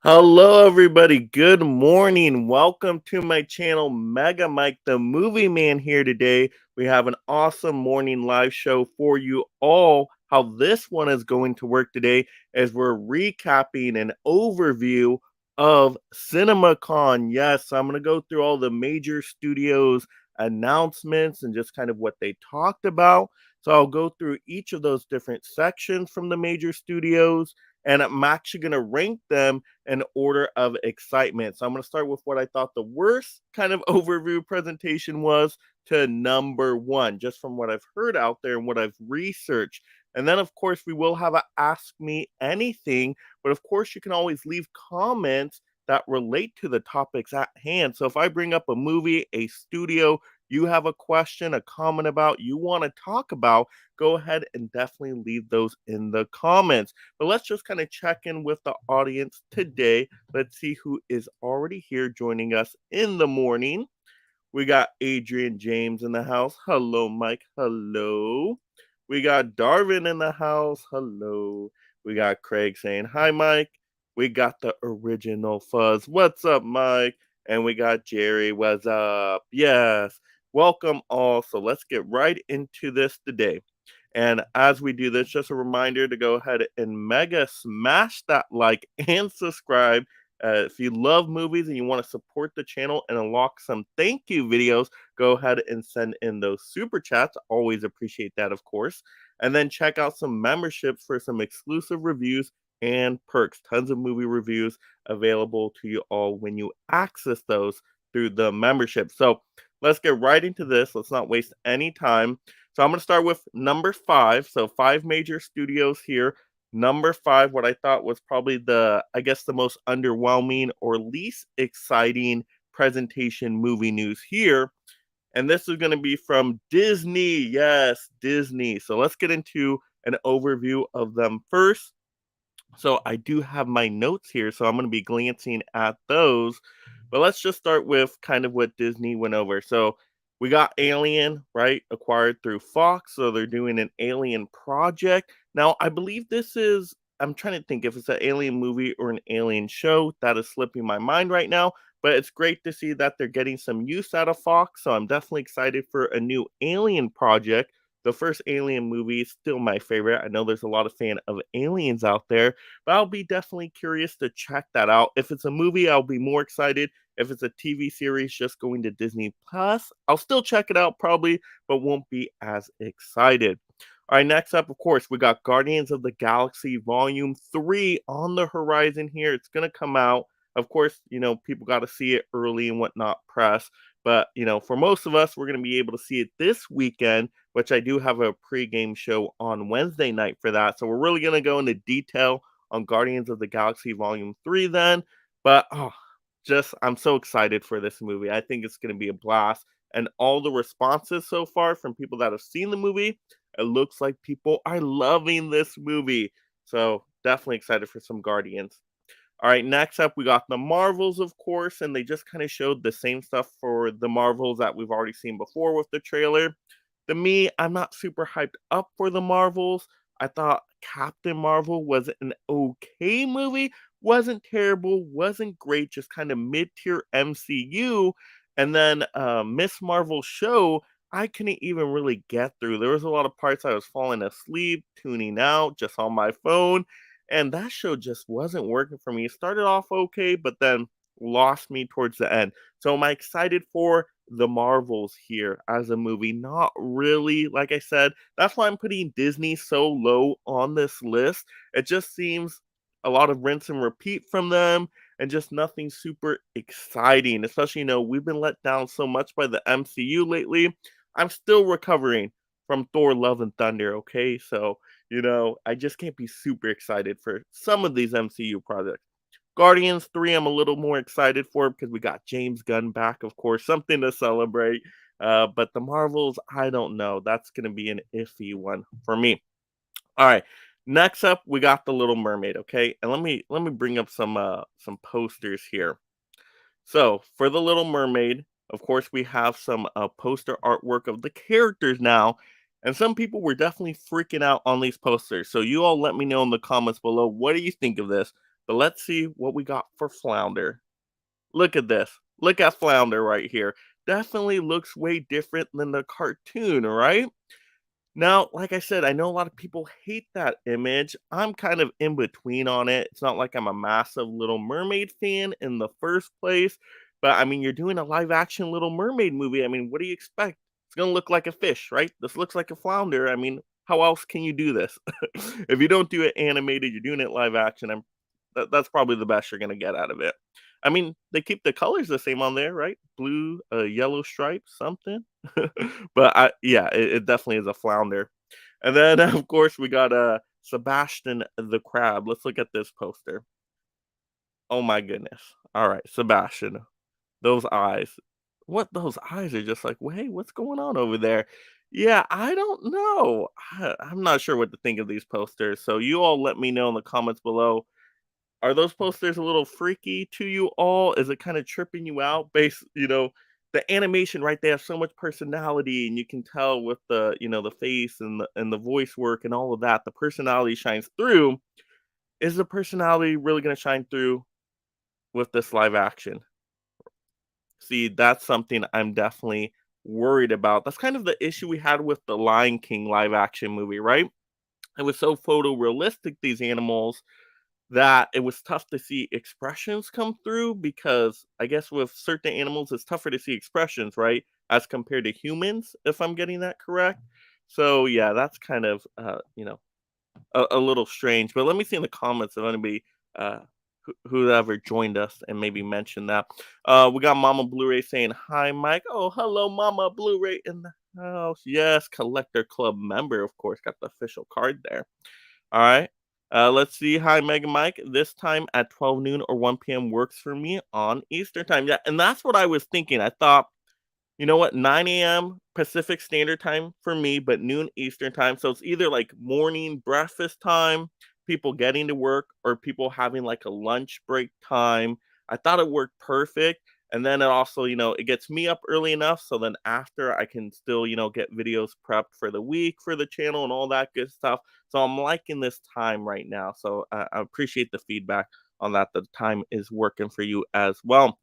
Hello, everybody. Good morning. Welcome to my channel, Mega Mike, the movie man here today. We have an awesome morning live show for you all. How this one is going to work today as we're recapping an overview of CinemaCon. Yes, I'm going to go through all the major studios announcements and just kind of what they talked about. So I'll go through each of those different sections from the major studios, and I'm actually going to rank them in order of excitement. So I'm going to start with what I thought the worst kind of overview presentation was to number one, just from what I've heard out there and what I've researched. And then, of course, we will have a Ask Me Anything, but of course, you can always leave comments that relate to the topics at hand. So if I bring up a movie, a studio, you have a question, a comment about, you want to talk about, go ahead and definitely leave those in the comments. But let's just kind of check in with the audience today. Let's see who is already here joining us in the morning. We got Adrian James in the house. Hello, Mike. Hello. We got Darvin in the house. Hello. We got Craig saying, hi, Mike. We got the original Fuzz. What's up, Mike? And we got Jerry. What's up? Yes. Welcome all. So let's get right into this today. And as we do this, just a reminder to go ahead and mega smash that like and subscribe. If you love movies and you want to support the channel and unlock some thank you videos, go ahead and send in those super chats. Always appreciate that, of course. And then check out some memberships for some exclusive reviews and perks. Tons of movie reviews available to you all when you access those through the membership. So let's get right into this. Let's not waste any time. So I'm going to start with number five. So five major studios here. Number five, what I thought was probably I guess, the most underwhelming or least exciting presentation movie news here. And this is going to be from Disney. Yes, Disney. So let's get into an overview of them first. So I do have my notes here, so I'm going to be glancing at those. But let's just start with kind of what Disney went over. So we got Alien, right? Acquired through Fox. So they're doing an Alien project. Now, I believe I'm trying to think if it's an Alien movie or an Alien show. That is slipping my mind right now. But it's great to see that they're getting some use out of Fox. So I'm definitely excited for a new Alien project. The first Alien movie is still my favorite. I know there's a lot of fan of Aliens out there, but I'll be definitely curious to check that out. If it's a movie, I'll be more excited. If it's a TV series just going to Disney Plus, I'll still check it out probably, but won't be as excited. All right, next up, of course, we got Guardians of the Galaxy Volume 3 on the horizon here. It's going to come out. Of course, people got to see it early and whatnot, press. But, for most of us, we're going to be able to see it this weekend, which I do have a pregame show on Wednesday night for that. So we're really going to go into detail on Guardians of the Galaxy Volume 3 then. But I'm so excited for this movie. I think it's going to be a blast. And all the responses so far from people that have seen the movie, it looks like people are loving this movie. So definitely excited for some Guardians. All right, next up, we got the Marvels, of course, and they just kind of showed the same stuff for the Marvels that we've already seen before with the trailer. To me, I'm not super hyped up for the Marvels. I thought Captain Marvel was an okay movie. Wasn't terrible, wasn't great, just kind of mid-tier MCU. And then Miss Marvel show, I couldn't even really get through. There was a lot of parts I was falling asleep, tuning out, just on my phone. And that show just wasn't working for me. It started off okay, but then lost me towards the end. So am I excited for the Marvels here as a movie? Not really. Like I said, that's why I'm putting Disney so low on this list. It just seems a lot of rinse and repeat from them and just nothing super exciting. Especially, we've been let down so much by the MCU lately. I'm still recovering from Thor Love and Thunder, okay? So, I just can't be super excited for some of these MCU projects. Guardians 3, I'm a little more excited for because we got James Gunn back, of course, something to celebrate. But the Marvels, I don't know. That's going to be an iffy one for me. All right. Next up, we got The Little Mermaid, okay? And let me bring up some posters here. So, for The Little Mermaid, of course, we have some poster artwork of the characters now. And some people were definitely freaking out on these posters. So, you all let me know in the comments below. What do you think of this? But let's see what we got for Flounder. Look at this. Look at Flounder right here. Definitely looks way different than the cartoon, right? Now, like I said, I know a lot of people hate that image. I'm kind of in between on it. It's not like I'm a massive Little Mermaid fan in the first place, but I mean, you're doing a live action Little Mermaid movie. I mean, what do you expect? It's going to look like a fish, right? This looks like a flounder. I mean, how else can you do this? If you don't do it animated, you're doing it live action. That's probably the best you're going to get out of it. I mean, they keep the colors the same on there, right? Blue, yellow stripes, something. But yeah, it definitely is a flounder. And then of course we got Sebastian the crab. Let's look at this poster. Oh my goodness. All right, Sebastian. Those eyes. What those eyes are just like, "Hey, what's going on over there?" Yeah, I don't know. I'm not sure what to think of these posters. So you all let me know in the comments below. Are those posters a little freaky to you all? Is it kinda tripping you out the animation, right? They have so much personality, and you can tell with the face and the voice work and all of that, the personality shines through. Is the personality really gonna shine through with this live action? See, that's something I'm definitely worried about. That's kind of the issue we had with the Lion King live action movie, right? It was so photorealistic, these animals, that it was tough to see expressions come through because I guess with certain animals, it's tougher to see expressions, right? As compared to humans, if I'm getting that correct. So yeah, that's kind of a little strange. But let me see in the comments if anybody uh whoever joined us and maybe mentioned that. We got Mama Blu-ray saying hi, Mike. Oh, hello, Mama Blu-ray in the house. Yes, collector club member, of course, got the official card there. All right. Let's see. Hi, Mega Mike. This time at 12 noon or 1 p.m. works for me on Eastern time. Yeah, and that's what I was thinking. I thought, you know what, 9 a.m. Pacific Standard Time for me, but noon Eastern Time. So it's either like morning breakfast time, people getting to work, or people having like a lunch break time. I thought it worked perfect. And then it also, it gets me up early enough so then after I can still, get videos prepped for the week for the channel and all that good stuff. So I'm liking this time right now. So I appreciate the feedback on that. The time is working for you as well.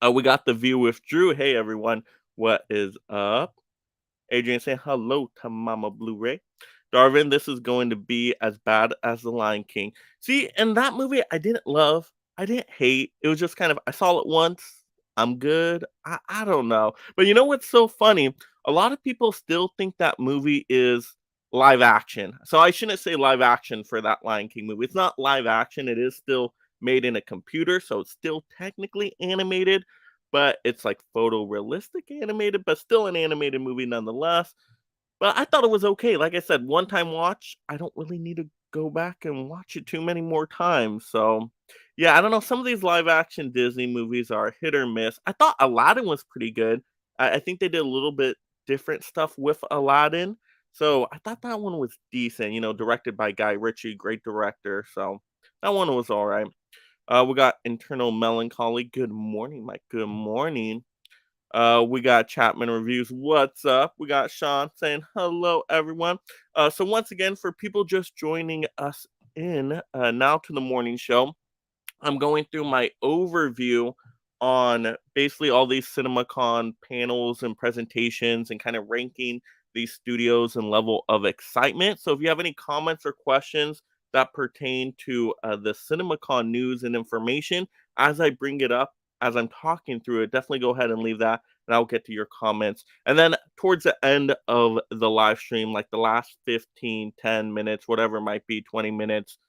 We got the view with Drew. Hey everyone, what is up? Adrian saying hello to Mama Blu-ray. Darwin, this is going to be as bad as The Lion King. See, in that movie, I didn't love, I didn't hate. It was just kind of, I saw it once. I'm good. I don't know. But you know what's so funny? A lot of people still think that movie is live action. So I shouldn't say live action for that Lion King movie. It's not live action. It is still made in a computer. So it's still technically animated, but it's like photorealistic animated, but still an animated movie nonetheless. But I thought it was okay. Like I said, one time watch. I don't really need to go back and watch it too many more times. So, yeah, I don't know. Some of these live action Disney movies are hit or miss. I thought Aladdin was pretty good. I think they did a little bit different stuff with Aladdin. So I thought that one was decent, directed by Guy Ritchie, great director. So that one was all right. We got Internal Melancholy. Good morning, Mike. Good morning. We got Chapman Reviews. What's up? We got Sean saying hello, everyone. So once again, for people just joining us in now to the morning show, I'm going through my overview on basically all these CinemaCon panels and presentations and kind of ranking these studios and level of excitement. So if you have any comments or questions that pertain to the CinemaCon news and information, as I bring it up, as I'm talking through it, definitely go ahead and leave that and I'll get to your comments. And then towards the end of the live stream, like the last 15, 10 minutes, whatever it might be, 20 minutes,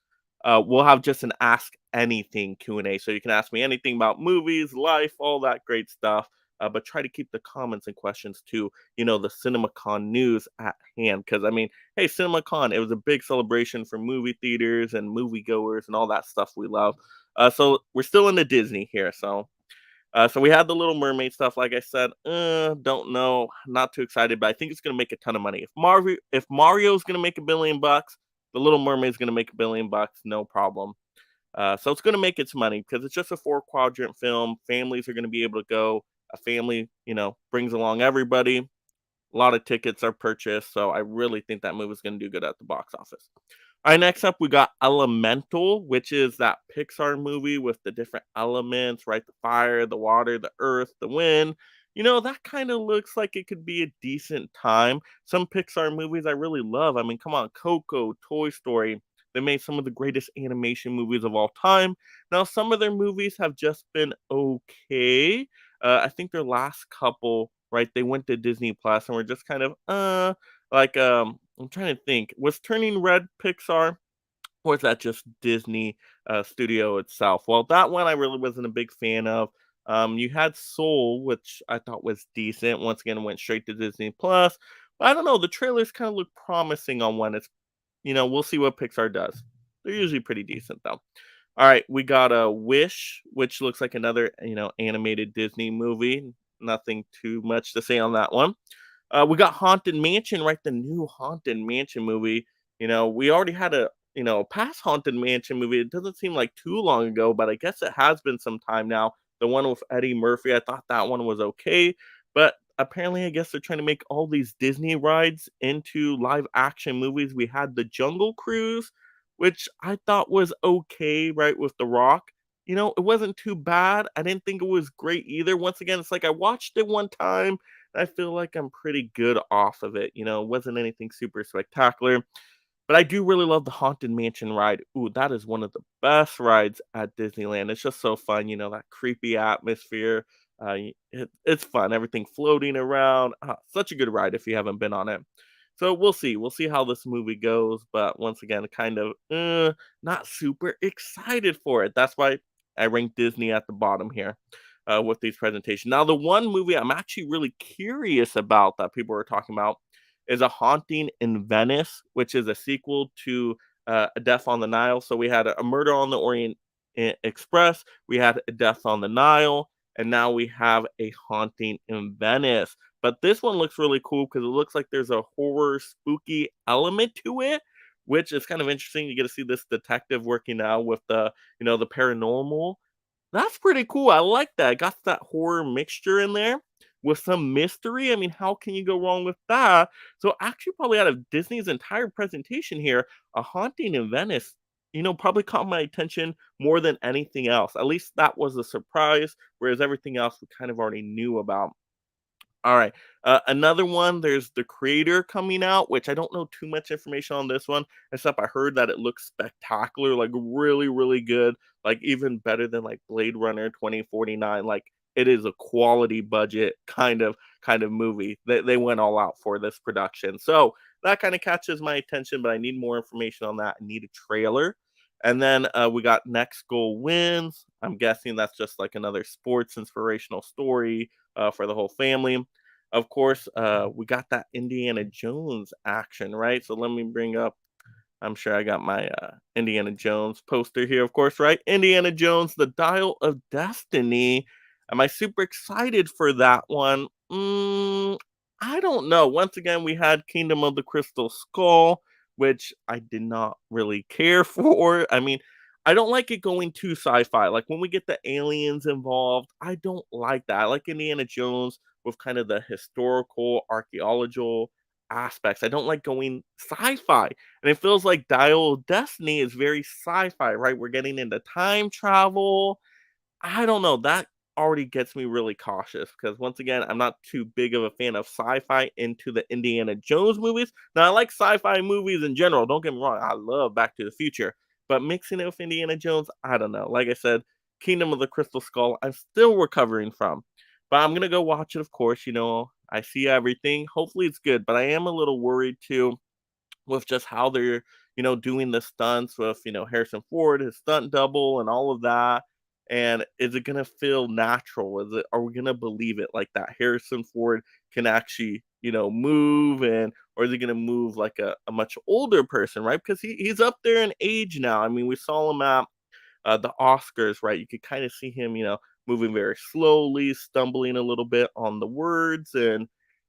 we'll have just an Ask Anything Q&A. So you can ask me anything about movies, life, all that great stuff. But try to keep the comments and questions to, the CinemaCon news at hand. Because, I mean, hey, CinemaCon, it was a big celebration for movie theaters and moviegoers and all that stuff we love. So we're still into Disney here. So we had the Little Mermaid stuff. Like I said, don't know, not too excited, but I think it's gonna make a ton of money. If Mario's gonna make $1 billion, the Little Mermaid's gonna make $1 billion, no problem. So it's gonna make its money because it's just a 4 quadrant film. Families are gonna be able to go. A family, brings along everybody. A lot of tickets are purchased, so I really think that movie's gonna do good at the box office. All right, next up, we got Elemental, which is that Pixar movie with the different elements, right? The fire, the water, the earth, the wind. That kind of looks like it could be a decent time. Some Pixar movies I really love. I mean, come on, Coco, Toy Story. They made some of the greatest animation movies of all time. Now, some of their movies have just been okay. I think their last couple, right? They went to Disney Plus and were just kind of, I'm trying to think. Was Turning Red Pixar, or is that just Disney Studio itself? Well, that one I really wasn't a big fan of. You had Soul, which I thought was decent. Once again, it went straight to Disney Plus. But I don't know. The trailers kind of look promising on one. We'll see what Pixar does. They're usually pretty decent though. All right, we got a Wish, which looks like another animated Disney movie. Nothing too much to say on that one. We got Haunted Mansion, right? The new Haunted Mansion movie. We already had a past Haunted Mansion movie. It doesn't seem like too long ago, but I guess it has been some time now. The one with Eddie Murphy, I thought that one was okay, but apparently, I guess they're trying to make all these Disney rides into live action movies. We had the Jungle Cruise, which I thought was okay, right, with The Rock. It wasn't too bad. I didn't think it was great either. Once again, it's like I watched it one time. I feel like I'm pretty good off of it. It wasn't anything super spectacular. But I do really love the Haunted Mansion ride. Ooh, that is one of the best rides at Disneyland. It's just so fun, that creepy atmosphere. It's fun. Everything floating around. Such a good ride if you haven't been on it. So we'll see. We'll see how this movie goes. But once again, kind of not super excited for it. That's why I rank Disney at the bottom here with these presentations. Now, the one movie I'm actually really curious about that people are talking about is A Haunting in Venice, which is a sequel to A Death on the Nile. So we had a Murder on the Orient Express, we had A Death on the Nile, and now we have A Haunting in Venice. But this one looks really cool because it looks like there's a horror, spooky element to it, which is kind of interesting. You get to see this detective working now with the paranormal. That's pretty cool. I like that. It got that horror mixture in there with some mystery. I mean, how can you go wrong with that? So actually, probably out of Disney's entire presentation here, A Haunting in Venice, probably caught my attention more than anything else. At least that was a surprise, whereas everything else we kind of already knew about. All right. Another one, there's The Creator coming out, which I don't know too much information on this one, except I heard that it looks spectacular, like really, really good, like even better than like Blade Runner 2049. Like it is a quality budget kind of movie. They went all out for this production. So that kind of catches my attention, but I need more information on that. I need a trailer. And then we got Next Goal Wins. I'm guessing that's just like another sports inspirational story for the whole family. Of course, we got that Indiana Jones action, right? So let me bring up. I'm sure I got my Indiana Jones poster here, of course, right? Indiana Jones, The Dial of Destiny. Am I super excited for that one? I don't know. Once again, we had Kingdom of the Crystal Skull, which I did not really care for. I mean, I don't like it going too sci-fi. Like when we get the aliens involved, I don't like that. I like Indiana Jones with kind of the historical, archaeological aspects. I don't like going sci-fi. And it feels like Dial of Destiny is very sci-fi, right? We're getting into time travel. I don't know. That already gets me really cautious because once again, I'm not too big of a fan of sci-fi into the Indiana Jones movies. Now, I like sci-fi movies in general. Don't get me wrong. I love Back to the Future, but mixing it with Indiana Jones, I don't know. Like I said, Kingdom of the Crystal Skull, I'm still recovering from, but I'm gonna go watch it. Of course, I see everything. Hopefully, it's good, but I am a little worried too with just how they're, doing the stunts with, Harrison Ford, his stunt double, and all of that. And is it gonna feel natural? Are we gonna believe it like that? Harrison Ford can actually, move, and or is he gonna move like a much older person, right? Because he's up there in age now. I mean, we saw him at the Oscars, right? You could kind of see him, moving very slowly, stumbling a little bit on the words, and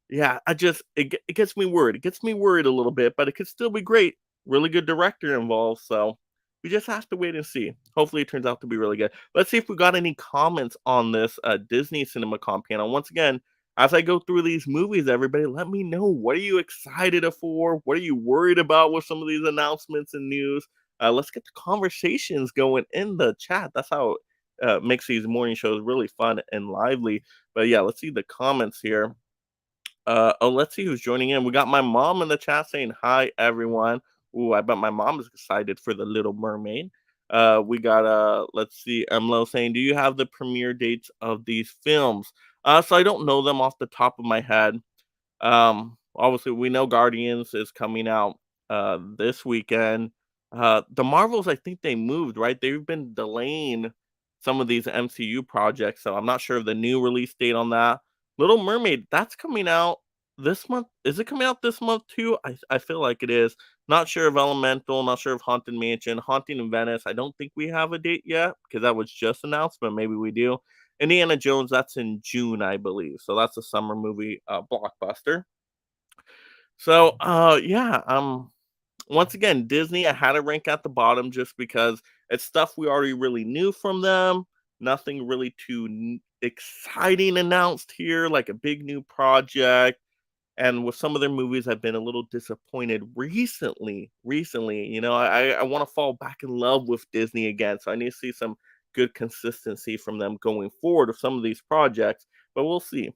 yeah, it gets me worried. It gets me worried a little bit, but it could still be great. Really good director involved, so we just have to wait and see. Hopefully, it turns out to be really good. Let's see if we got any comments on this Disney CinemaCon panel. Once again, as I go through these movies, everybody, let me know, what are you excited for? What are you worried about with some of these announcements and news? Let's get the conversations going in the chat. That's how makes these morning shows really fun and lively. But yeah, let's see the comments here. Let's see who's joining in. We got my mom in the chat saying hi, everyone. Ooh, I bet my mom is excited for the Little Mermaid. We got let's see, Emlo saying, "Do you have the premiere dates of these films?" So I don't know them off the top of my head. Obviously, we know Guardians is coming out this weekend. The Marvels, I think they moved, right? They've been delaying some of these MCU projects, so I'm not sure of the new release date on that. Little Mermaid, that's coming out this month. Is it coming out this month too? I feel like it is. Not sure of Elemental, not sure of Haunted Mansion, Haunting in Venice. I don't think we have a date yet because that was just announced, but maybe we do. Indiana Jones, that's in June, I believe. So that's a summer movie blockbuster. So, yeah, once again, Disney, I had to rank at the bottom just because it's stuff we already really knew from them. Nothing really too exciting announced here, like a big new project. And with some of their movies, I've been a little disappointed recently, I wanna fall back in love with Disney again, so I need to see some good consistency from them going forward with some of these projects, but we'll see.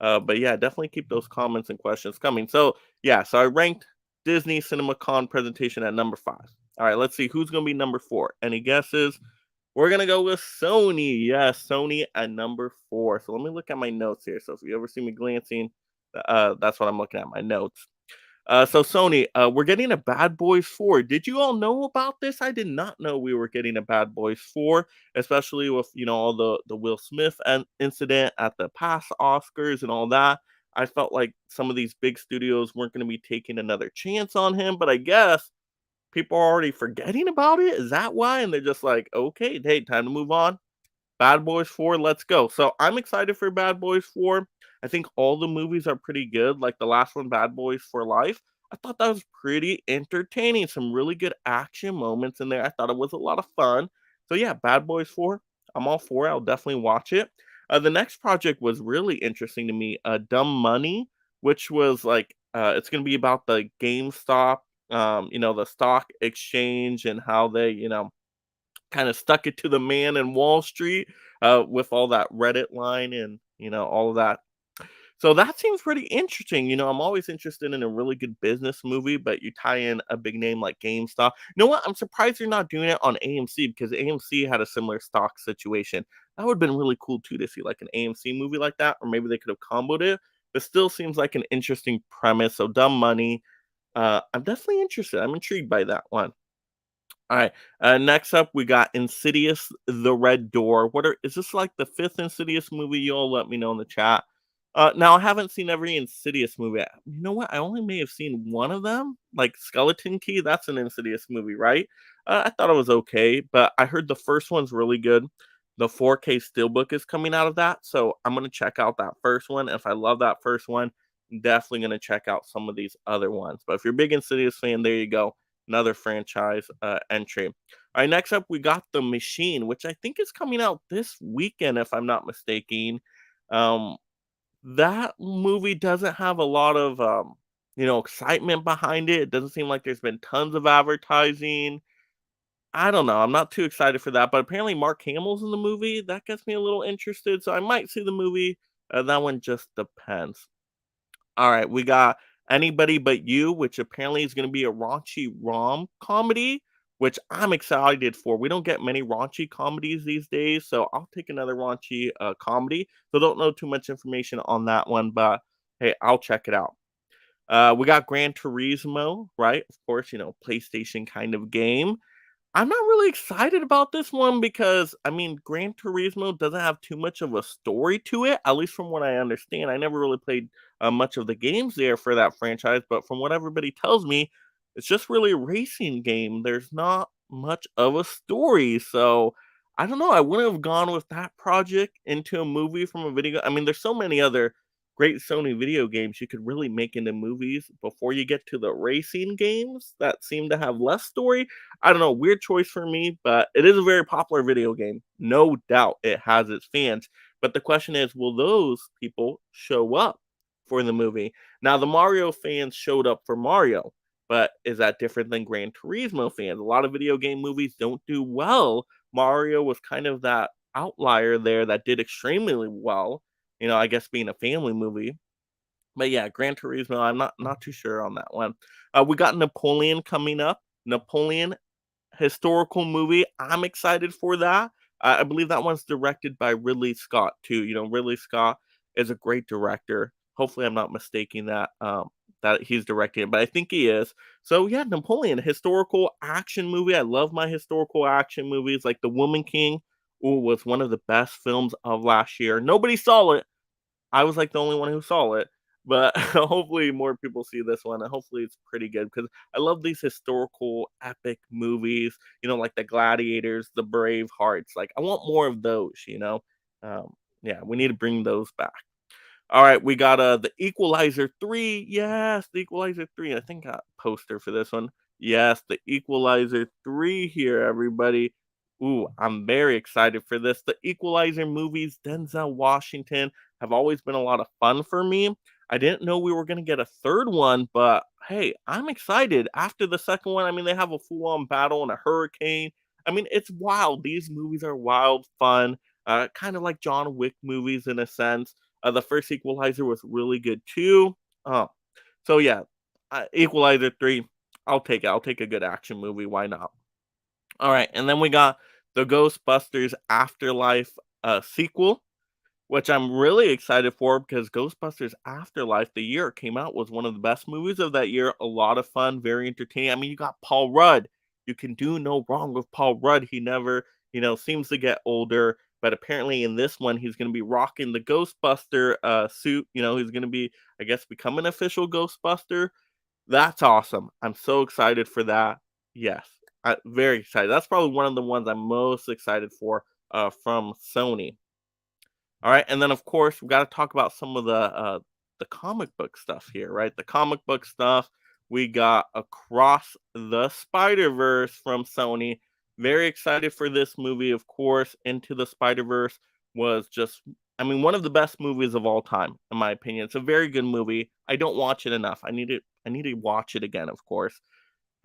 But yeah, definitely keep those comments and questions coming. So yeah, so I ranked Disney CinemaCon presentation at number 5. All right, let's see who's gonna be number 4. Any guesses? We're gonna go with Sony. Yes, Sony at number 4. So let me look at my notes here. So if you ever see me glancing, that's what I'm looking at, my notes. So Sony, we're getting a Bad Boys 4. Did you all know about this? I did not know we were getting a Bad Boys 4, especially with all the Will Smith incident at the past Oscars and all that. I felt like some of these big studios weren't going to be taking another chance on him, but I guess people are already forgetting about it. Is that why? And they're just like, okay, hey, time to move on. Bad Boys 4, let's go. So I'm excited for Bad Boys 4. I think all the movies are pretty good. Like the last one, Bad Boys for Life. I thought that was pretty entertaining. Some really good action moments in there. I thought it was a lot of fun. So yeah, Bad Boys 4. I'm all for it. I'll definitely watch it. The next project was really interesting to me. Dumb Money, which was like it's gonna be about the GameStop, the stock exchange and how they, kind of stuck it to the man in Wall Street, with all that Reddit line and, all of that. So that seems pretty interesting. I'm always interested in a really good business movie, but you tie in a big name like GameStop. You know what? I'm surprised you're not doing it on AMC because AMC had a similar stock situation. That would have been really cool too to see like an AMC movie like that, or maybe they could have comboed it. But still seems like an interesting premise. So Dumb Money. I'm definitely interested. I'm intrigued by that one. All right. Next up, we got Insidious: The Red Door. Is this like the fifth Insidious movie? You all let me know in the chat. Now I haven't seen every Insidious movie. You know what? I only may have seen one of them, like Skeleton Key. That's an Insidious movie, right? I thought it was okay, but I heard the first one's really good. The 4K steelbook is coming out of that, so I'm gonna check out that first one. If I love that first one, I'm definitely gonna check out some of these other ones. But if you're a big Insidious fan, there you go, another franchise entry. All right, next up we got The Machine, which I think is coming out this weekend, if I'm not mistaken. Um, that movie doesn't have a lot of excitement behind it. It doesn't seem like there's been tons of advertising. I don't know. I'm not too excited for that, but apparently Mark Hamill's in the movie. That gets me a little interested, so I might see the movie. That one just depends. All right, we got Anybody But You, which apparently is going to be a raunchy rom comedy, which I'm excited for. We don't get many raunchy comedies these days, so I'll take another raunchy comedy. So don't know too much information on that one, but hey, I'll check it out. We got Gran Turismo, right? Of course, PlayStation kind of game. I'm not really excited about this one because, I mean, Gran Turismo doesn't have too much of a story to it, at least from what I understand. I never really played much of the games there for that franchise, but from what everybody tells me, it's just really a racing game. There's not much of a story. So I don't know. I wouldn't have gone with that project into a movie from a video. I mean, there's so many other great Sony video games you could really make into movies before you get to the racing games that seem to have less story. I don't know, weird choice for me, but it is a very popular video game. No doubt it has its fans. But the question is, will those people show up for the movie? Now, the Mario fans showed up for Mario, but is that different than Gran Turismo fans? A lot of video game movies don't do well. Mario was kind of that outlier there that did extremely well. I guess being a family movie. But yeah, Gran Turismo, I'm not too sure on that one. We got Napoleon coming up. Napoleon historical movie. I'm excited for that. I believe that one's directed by Ridley Scott too. Ridley Scott is a great director. Hopefully, I'm not mistaking that he's directing it, but I think he is. So yeah, Napoleon, historical action movie. I love my historical action movies. Like The Woman King, was one of the best films of last year. Nobody saw it. I was like the only one who saw it, but hopefully more people see this one, and hopefully it's pretty good because I love these historical epic movies. Like the Gladiators, the Brave Hearts. Like I want more of those. Um, yeah, we need to bring those back. All right, we got the Equalizer 3. Yes, the Equalizer 3. I think I got a poster for this one. Yes, the Equalizer 3 here, everybody. Ooh, I'm very excited for this. The Equalizer movies, Denzel Washington, have always been a lot of fun for me. I didn't know we were going to get a third one, but hey, I'm excited. After the second one, I mean, they have a full on battle and a hurricane. I mean, it's wild. These movies are wild, fun, kind of like John Wick movies in a sense. The first Equalizer was really good too. Oh, so yeah, Equalizer 3. I'll take it. I'll take a good action movie. Why not? All right, and then we got the Ghostbusters Afterlife sequel, which I'm really excited for because Ghostbusters Afterlife, the year it came out, was one of the best movies of that year. A lot of fun, very entertaining. I mean, you got Paul Rudd. You can do no wrong with Paul Rudd. He never, seems to get older. But apparently in this one, he's going to be rocking the Ghostbuster suit. He's going to be, I guess, become an official Ghostbuster. That's awesome. I'm so excited for that. Yes, very excited. That's probably one of the ones I'm most excited for from Sony. All right, and then of course we got to talk about some of the comic book stuff here, right? The comic book stuff. We got Across the Spider Verse from Sony. Very excited for this movie, of course. Into the Spider Verse was just, I mean, one of the best movies of all time, in my opinion. It's a very good movie. I don't watch it enough. I need to. I need to watch it again, of course.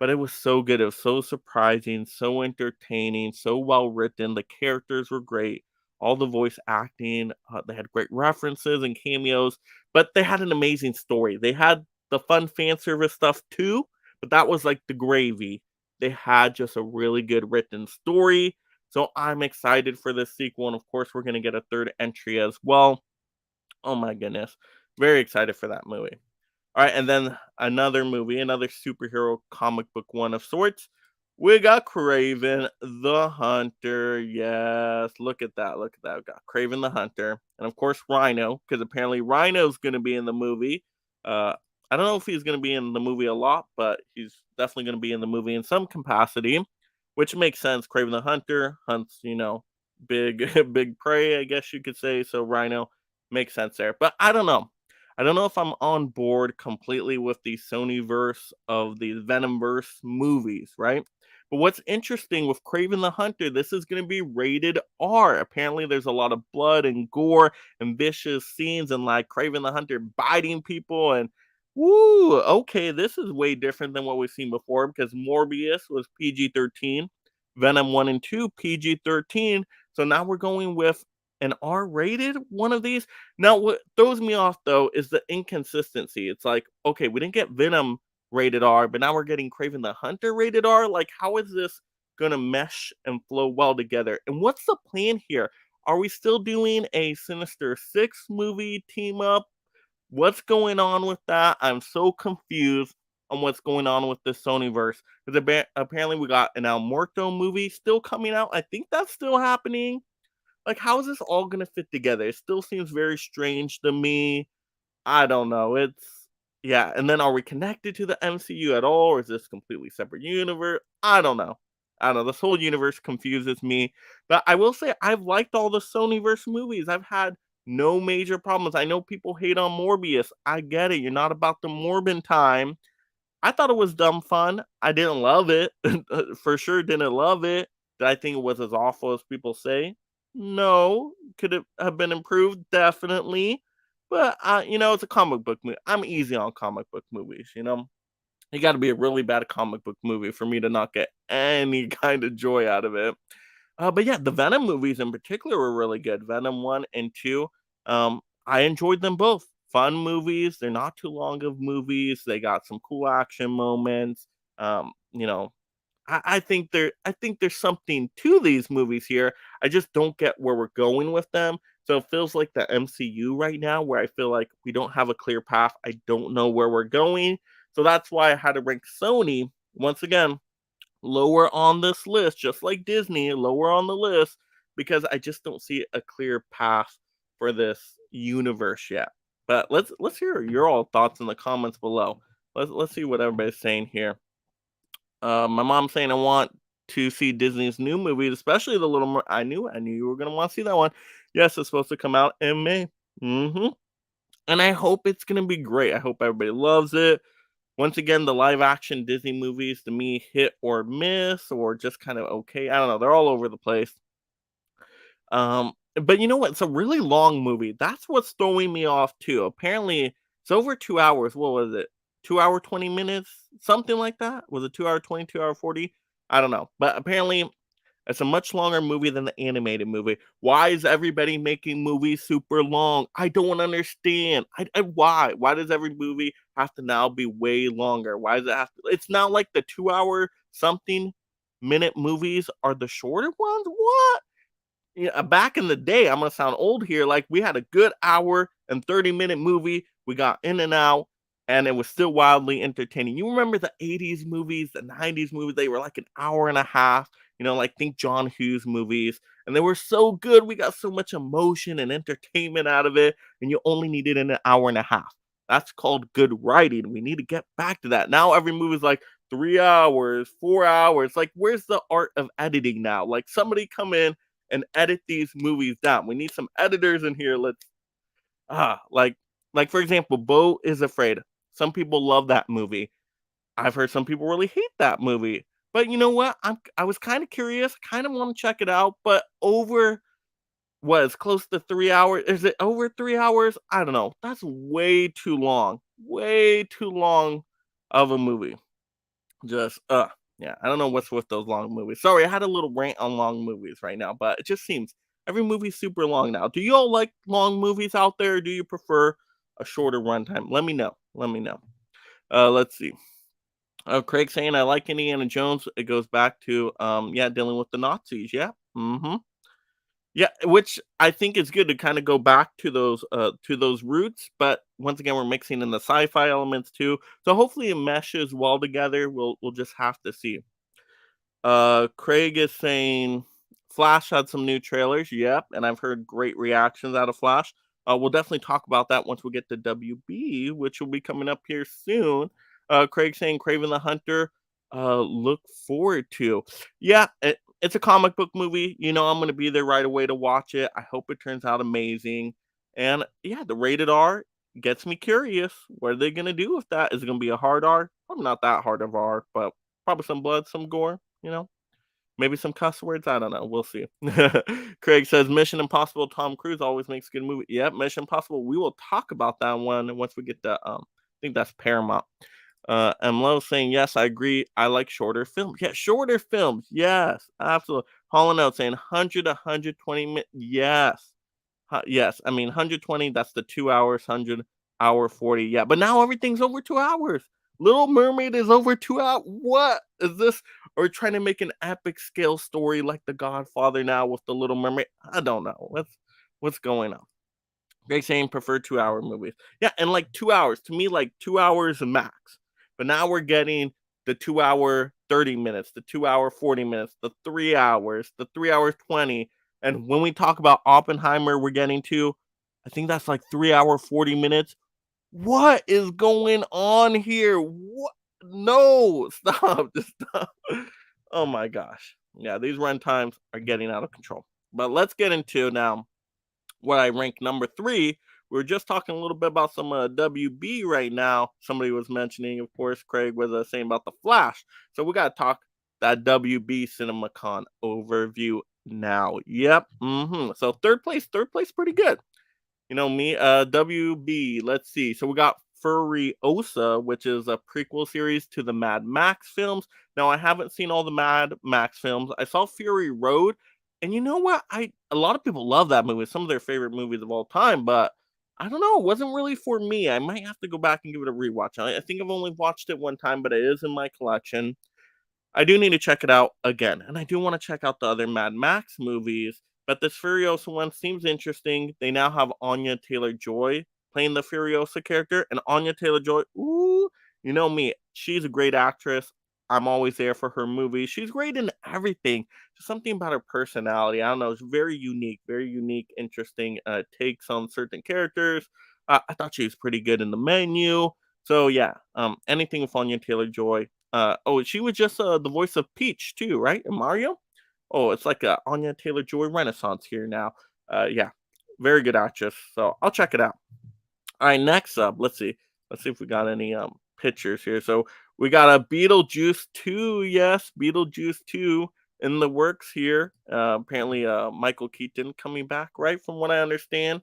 But it was so good. It was so surprising, so entertaining, so well written. The characters were great. All the voice acting, they had great references and cameos, but they had an amazing story. They had the fun fan service stuff too, but that was like the gravy. They had just a really good written story. So I'm excited for this sequel. And of course, we're going to get a third entry as well. Oh my goodness. Very excited for that movie. All right, and then another movie, another superhero comic book one of sorts. We got Craven the Hunter. Yes, look at that. Look at that. We got Craven the Hunter. And of course, Rhino, because apparently Rhino's going to be in the movie. Uh, I don't know if he's going to be in the movie a lot, but he's definitely going to be in the movie in some capacity, which makes sense. Craven the Hunter hunts, big, big prey, I guess you could say. So Rhino makes sense there. But I don't know. I don't know if I'm on board completely with the Sony verse of the Venomverse movies, right? But what's interesting with Craven the Hunter, this is going to be rated R. Apparently, there's a lot of blood and gore and vicious scenes, and like Craven the Hunter biting people. And woo, okay, this is way different than what we've seen before because Morbius was PG-13, Venom 1 and 2 PG-13. So now we're going with an R-rated one of these. Now, what throws me off though is the inconsistency. It's like, okay, we didn't get Venom rated R, but now we're getting Craven the Hunter rated R. Like, how is this gonna mesh and flow well together? And what's the plan here? Are we still doing a Sinister Six movie team up? What's going on with that? I'm so confused on what's going on with the Sonyverse because apparently we got an El Muerto movie still coming out. I think that's still happening. Like, how is this all gonna fit together? It still seems very strange to me. I don't know. It's yeah, and then are we connected to the MCU at all, or is this completely separate universe? I don't know. I don't know. This whole universe confuses me. But I will say I've liked all the Sonyverse movies. I've had no major problems. I know people hate on Morbius. I get it. You're not about the Morbin time. I thought it was dumb fun. I didn't love it. For sure didn't love it. Did I think it was as awful as people say? No. Could it have been improved? Definitely. But, it's a comic book movie. I'm easy on comic book movies, you know? You gotta be a really bad comic book movie for me to not get any kind of joy out of it. But yeah, the Venom movies in particular were really good. Venom 1 and 2. I enjoyed them both. Fun movies. They're not too long of movies. They got some cool action moments. Um, you know, I think there's something to these movies here. I just don't get where we're going with them. So it feels like the MCU right now, where I feel like we don't have a clear path. I don't know where we're going. So that's why I had to rank Sony once again lower on this list, just like Disney, lower on the list, because I just don't see a clear path for this universe yet. But let's hear your all thoughts in the comments below. Let's see what everybody's saying here. My mom's saying I want to see Disney's new movies, especially the Little I knew you were gonna want to see that one. Yes, it's supposed to come out in May. And I hope it's gonna be great. I hope everybody loves it. Once again, the live action Disney movies to me hit or miss or just kind of okay. I don't know. They're all over the place. But you know what? It's a really long movie. That's what's throwing me off too. Apparently, it's over 2 hours. What was it? 2 hour 20 minutes, something like that. Was it 2 hour 20, 2 hour 40? I don't know. But apparently, it's a much longer movie than the animated movie. Why is everybody making movies super long? I don't understand. Why? Why does every movie have to now be way longer? Why does it have to? It's not like the 2 hour something minute movies are the shorter ones. What? Yeah, back in the day, I'm gonna sound old here. Like we had a good hour and 30-minute movie. We got in and out, and it was still wildly entertaining. You remember the 80s movies, the 90s movies, they were like an hour and a half, like think John Hughes movies, and they were so good. We got so much emotion and entertainment out of it, and you only needed an hour and a half. That's called good writing. We need to get back to that. Now every movie is like 3 hours, 4 hours. Like, where's the art of editing now? Like somebody come in and edit these movies down. We need some editors in here. Let's ah like for example, Beau is Afraid. Some people love that movie. I've heard some people really hate that movie. But you know what? I was kind of curious, kind of want to check it out, but over was close to 3 hours. Is it over 3 hours? I don't know. That's way too long. Way too long of a movie. Just yeah, I don't know what's with those long movies. Sorry, I had a little rant on long movies right now, but it just seems every movie's super long now. Do you all like long movies out there, or do you prefer a shorter runtime? Let me know. Let me know. Let's see. Craig saying I like Indiana Jones. It goes back to yeah, dealing with the Nazis. Yeah. Yeah, which I think is good to kind of go back to those roots, but once again, we're mixing in the sci-fi elements too. So hopefully it meshes well together. We'll just have to see. Craig is saying Flash had some new trailers. Yep, and I've heard great reactions out of Flash. We'll definitely talk about that once we get to WB, which will be coming up here soon. Craig saying Craven the Hunter. Look forward to. Yeah, it's a comic book movie. I'm going to be there right away to watch it. I hope it turns out amazing. And yeah, the rated R gets me curious. What are they going to do with that? Is it going to be a hard R? Probably not that hard of R, but probably some blood, some gore. Maybe some cuss words. I don't know. We'll see. Craig says Mission Impossible. Tom Cruise always makes good movie. Yep, Mission Impossible. We will talk about that one once we get to I think that's Paramount. Low saying yes, I agree. I like shorter films. Yeah, shorter films. Yes, absolutely. Holland out saying 100 to 120 minutes. Yes. Yes, I mean 120. That's the 2 hours. 100 hour 40. Yeah, but now everything's over 2 hours. Little Mermaid is over 2 hours. What is this? Are we trying to make an epic scale story like The Godfather now with the Little Mermaid? I don't know. What's going on? Greg saying prefer 2 hour movies. Yeah, and like 2 hours to me, like 2 hours max. But now we're getting the 2 hour 30 minutes, the 2 hour 40 minutes, the 3 hours, the 3 hours 20. And when we talk about Oppenheimer, we're getting to, I think that's like 3 hour 40 minutes. What is going on here? What? No, stop, just stop. Oh my gosh. Yeah, these run times are getting out of control. But let's get into now what I rank number three. We were just talking a little bit about some WB right now. Somebody was mentioning, of course, Craig was saying about the Flash. So we got to talk that WB CinemaCon overview now. Yep. So third place, pretty good. You know me, WB. Let's see. So we got Furiosa, which is a prequel series to the Mad Max films. Now I haven't seen all the Mad Max films. I saw Fury Road, and you know what? I A lot of people love that movie. It's some of their favorite movies of all time, but I don't know. It wasn't really for me. I might have to go back and give it a rewatch. I think I've only watched it one time, but it is in my collection. I do need to check it out again, and I do want to check out the other Mad Max movies. But this Furiosa one seems interesting. They now have Anya Taylor Joy playing the Furiosa character, and Anya Taylor Joy, ooh, you know me, she's a great actress. I'm always there for her movies. She's great in everything. Just something about her personality. I don't know. It's very unique, interesting takes on certain characters. I thought she was pretty good in the menu. So yeah, anything with Anya Taylor Joy, oh, she was just the voice of Peach too, right? In Mario. Oh, it's like a Anya Taylor Joy renaissance here now. Yeah, very good actress. So I'll check it out. All right, next up, let's see. Let's see if we got any pictures here. So we got a Beetlejuice 2. Yes, Beetlejuice 2 in the works here. Apparently, Michael Keaton coming back, right? From what I understand.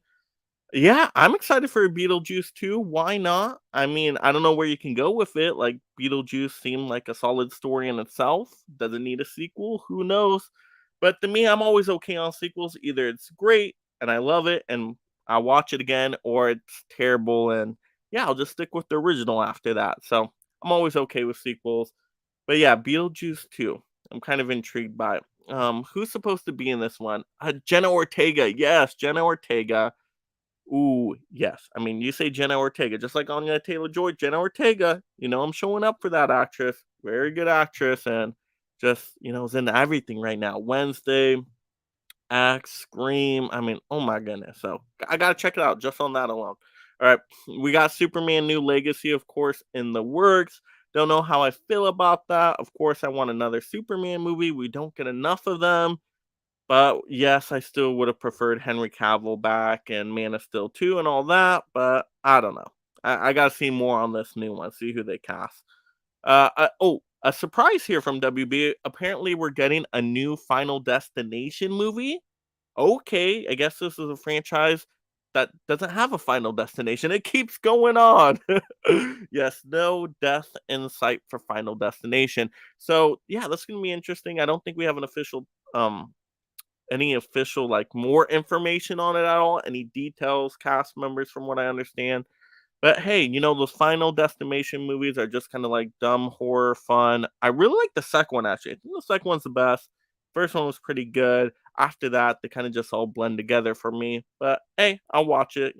Yeah, I'm excited for Beetlejuice 2. Why not? I mean, I don't know where you can go with it. Like, Beetlejuice seemed like a solid story in itself. Does it need a sequel? Who knows? But to me, I'm always okay on sequels. Either it's great and I love it and I'll watch it again, or it's terrible and yeah, I'll just stick with the original after that. So I'm always okay with sequels. But yeah, Beetlejuice 2. I'm kind of intrigued by it. Who's supposed to be in this one? Jenna Ortega. Yes, Jenna Ortega. Ooh, yes. I mean, you say Jenna Ortega, just like Anya Taylor-Joy, Jenna Ortega, you know, I'm showing up for that actress. Very good actress and just, is in everything right now. Wednesday, Axe, Scream. I mean, oh my goodness. So I gotta check it out just on that alone. All right, we got Superman New Legacy, of course, in the works. Don't know how I feel about that. Of course, I want another Superman movie. We don't get enough of them. But yes, I still would have preferred Henry Cavill back and Man of Steel 2 and all that, but I don't know. I gotta see more on this new one, see who they cast. A surprise here from WB. Apparently, we're getting a new Final Destination movie. Okay, I guess this is a franchise that doesn't have a final destination. It keeps going on. Yes, no death in sight for Final Destination. So yeah, that's gonna be interesting. I don't think we have an official any official like more information on it at all, any details, cast members from what I understand. But hey, those Final Destination movies are just kind of like dumb horror fun. I really like the second one actually. I think the second one's the best. First one was pretty good. After that, they kind of just all blend together for me. But hey, I'll watch it,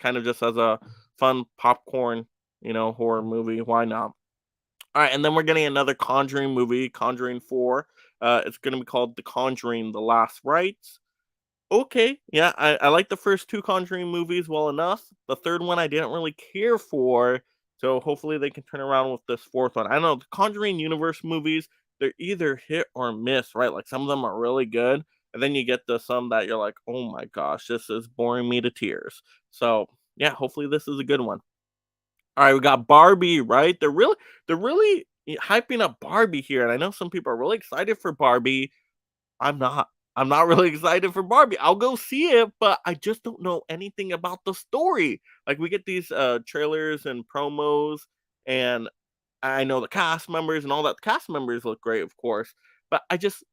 kind of just as a fun popcorn, horror movie. Why not? All right, and then we're getting another Conjuring movie, Conjuring 4. It's going to be called The Conjuring: The Last Rites. Okay, yeah, I like the first two Conjuring movies well enough. The third one I didn't really care for, so hopefully they can turn around with this fourth one. I don't know, the Conjuring universe movies, they're either hit or miss, right? Like some of them are really good, and then you get the some that you're like, oh my gosh, this is boring me to tears. So yeah, hopefully this is a good one. All right, we got Barbie, right? They're really hyping up Barbie here, and I know some people are really excited for Barbie. I'm not. I'm not really excited for Barbie. I'll go see it, but I just don't know anything about the story. Like we get these trailers and promos, and I know the cast members and all that. The cast members look great, of course, but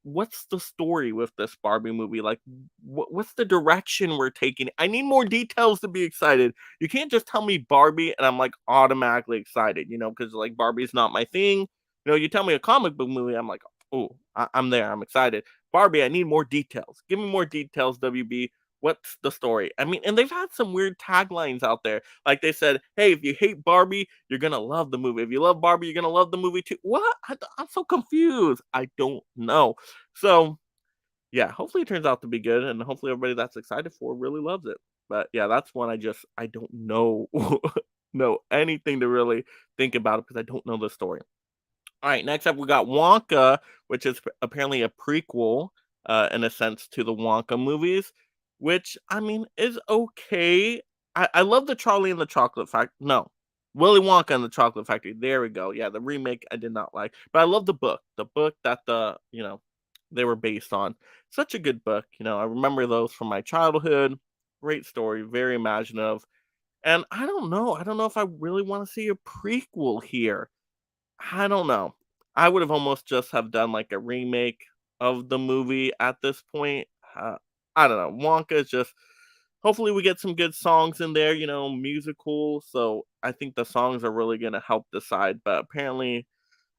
what's the story with this Barbie movie? Like, what's the direction we're taking? I need more details to be excited. You can't just tell me Barbie and I'm like automatically excited, because like Barbie's not my thing. You tell me a comic book movie, I'm like, oh, I'm there, I'm excited. Barbie, I need more details. Give me more details, WB. What's the story? I mean, and they've had some weird taglines out there. Like they said, hey, if you hate Barbie, you're going to love the movie. If you love Barbie, you're going to love the movie too. What? I'm so confused. I don't know. So, yeah, hopefully it turns out to be good. And hopefully everybody that's excited for really loves it. But yeah, that's one I don't know, know anything to really think about it because I don't know the story. All right, next up we got Wonka, which is apparently a prequel, in a sense, to the Wonka movies, which I mean is okay. I love the Charlie and the Chocolate Factory. No, Willy Wonka and the Chocolate Factory. There we go. Yeah, the remake I did not like, but I love the book. The book that the they were based on. Such a good book, I remember those from my childhood. Great story, very imaginative. And I don't know if I really wanna see a prequel here. I don't know. I would have almost just have done, like, a remake of the movie at this point. Uh, I don't know. Wonka is just hopefully we get some good songs in there, musical, so I think the songs are really gonna help decide, but apparently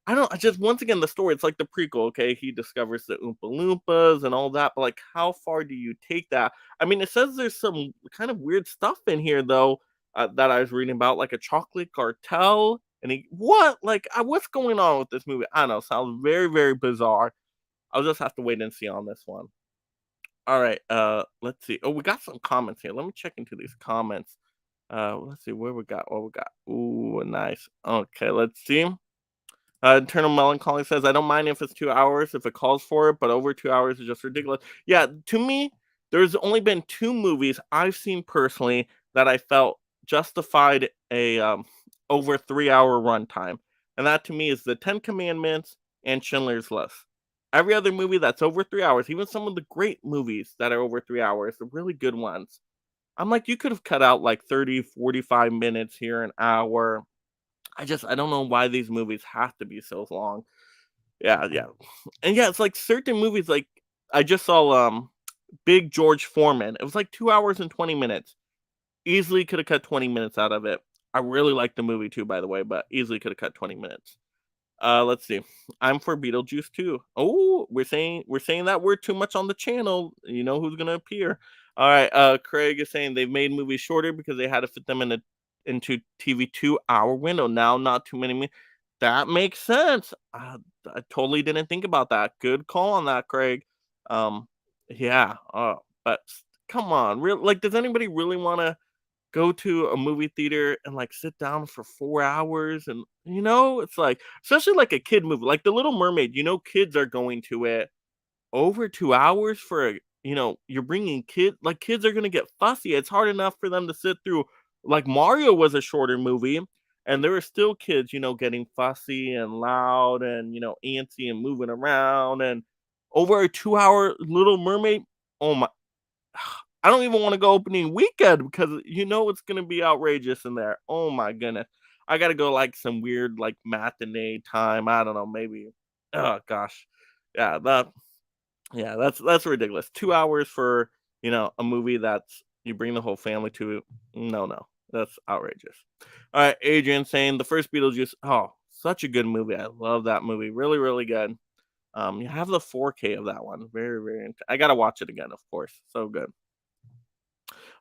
I don't I just once again, the story, it's like the prequel, okay? He discovers the Oompa Loompas and all that, but, like, how far do you take that? I mean, it says there's some kind of weird stuff in here, though, that I was reading about, like a chocolate cartel, and he what? Like, what's going on with this movie? I don't know, sounds very, very bizarre. I'll just have to wait and see on this one. Alright, let's see. Oh, we got some comments here. Let me check into these comments. Let's see where we got what we got. Ooh, nice. Okay, let's see. Eternal Melancholy says, I don't mind if it's 2 hours, if it calls for it, but over 2 hours is just ridiculous. Yeah, to me, there's only been two movies I've seen personally that I felt justified a over 3 hour runtime. And that to me is the Ten Commandments and Schindler's List. Every other movie that's over 3 hours, even some of the great movies that are over 3 hours, the really good ones. I'm like, you could have cut out like 30, 45 minutes here, an hour. I don't know why these movies have to be so long. Yeah, yeah. And yeah, it's like certain movies like I just saw Big George Foreman. It was like 2 hours and 20 minutes. Easily could have cut 20 minutes out of it. I really like the movie too, by the way, but easily could have cut 20 minutes. Let's see. I'm for Beetlejuice too. Oh, we're saying that word too much on the channel. You know who's gonna appear. All right. Craig is saying they've made movies shorter because they had to fit them into TV 2 hour window. Now, not too many. That makes sense. I totally didn't think about that. Good call on that, Craig. Um, yeah. But come on, real like, does anybody really want to go to a movie theater and, like, sit down for 4 hours and, it's like especially like a kid movie, like The Little Mermaid, kids are going to it over 2 hours for you're bringing kids are gonna get fussy. It's hard enough for them to sit through like, Mario was a shorter movie, and there were still kids, getting fussy and loud and, antsy and moving around, and over a 2 hour Little Mermaid, oh my I don't even wanna go opening weekend because it's gonna be outrageous in there. Oh my goodness. I gotta go, like, some weird, like, matinee time, I don't know, maybe oh gosh. Yeah, that's ridiculous. 2 hours for, a movie that's you bring the whole family to. No, no, that's outrageous. Alright, Adrian saying, "The first Beetlejuice" oh, such a good movie. I love that movie. Really, really good. You have the 4K of that one. Very, very I gotta watch it again, of course. So good.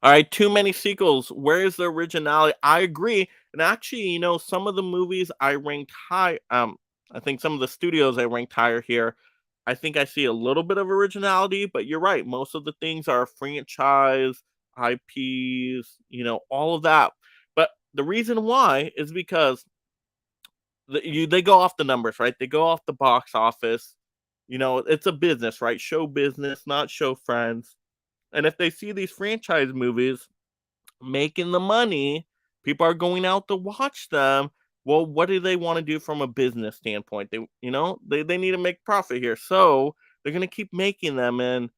All right, too many sequels. Where is the originality? I agree. And actually, some of the movies I ranked high. I think some of the studios I ranked higher here. I think I see a little bit of originality, but you're right. Most of the things are franchise, IPs, all of that. But the reason why is because they go off the numbers, right? They go off the box office. It's a business, right? Show business, not show friends. And if they see these franchise movies making the money, people are going out to watch them. Well, what do they want to do from a business standpoint? They need to make profit here. So they're gonna keep making them. And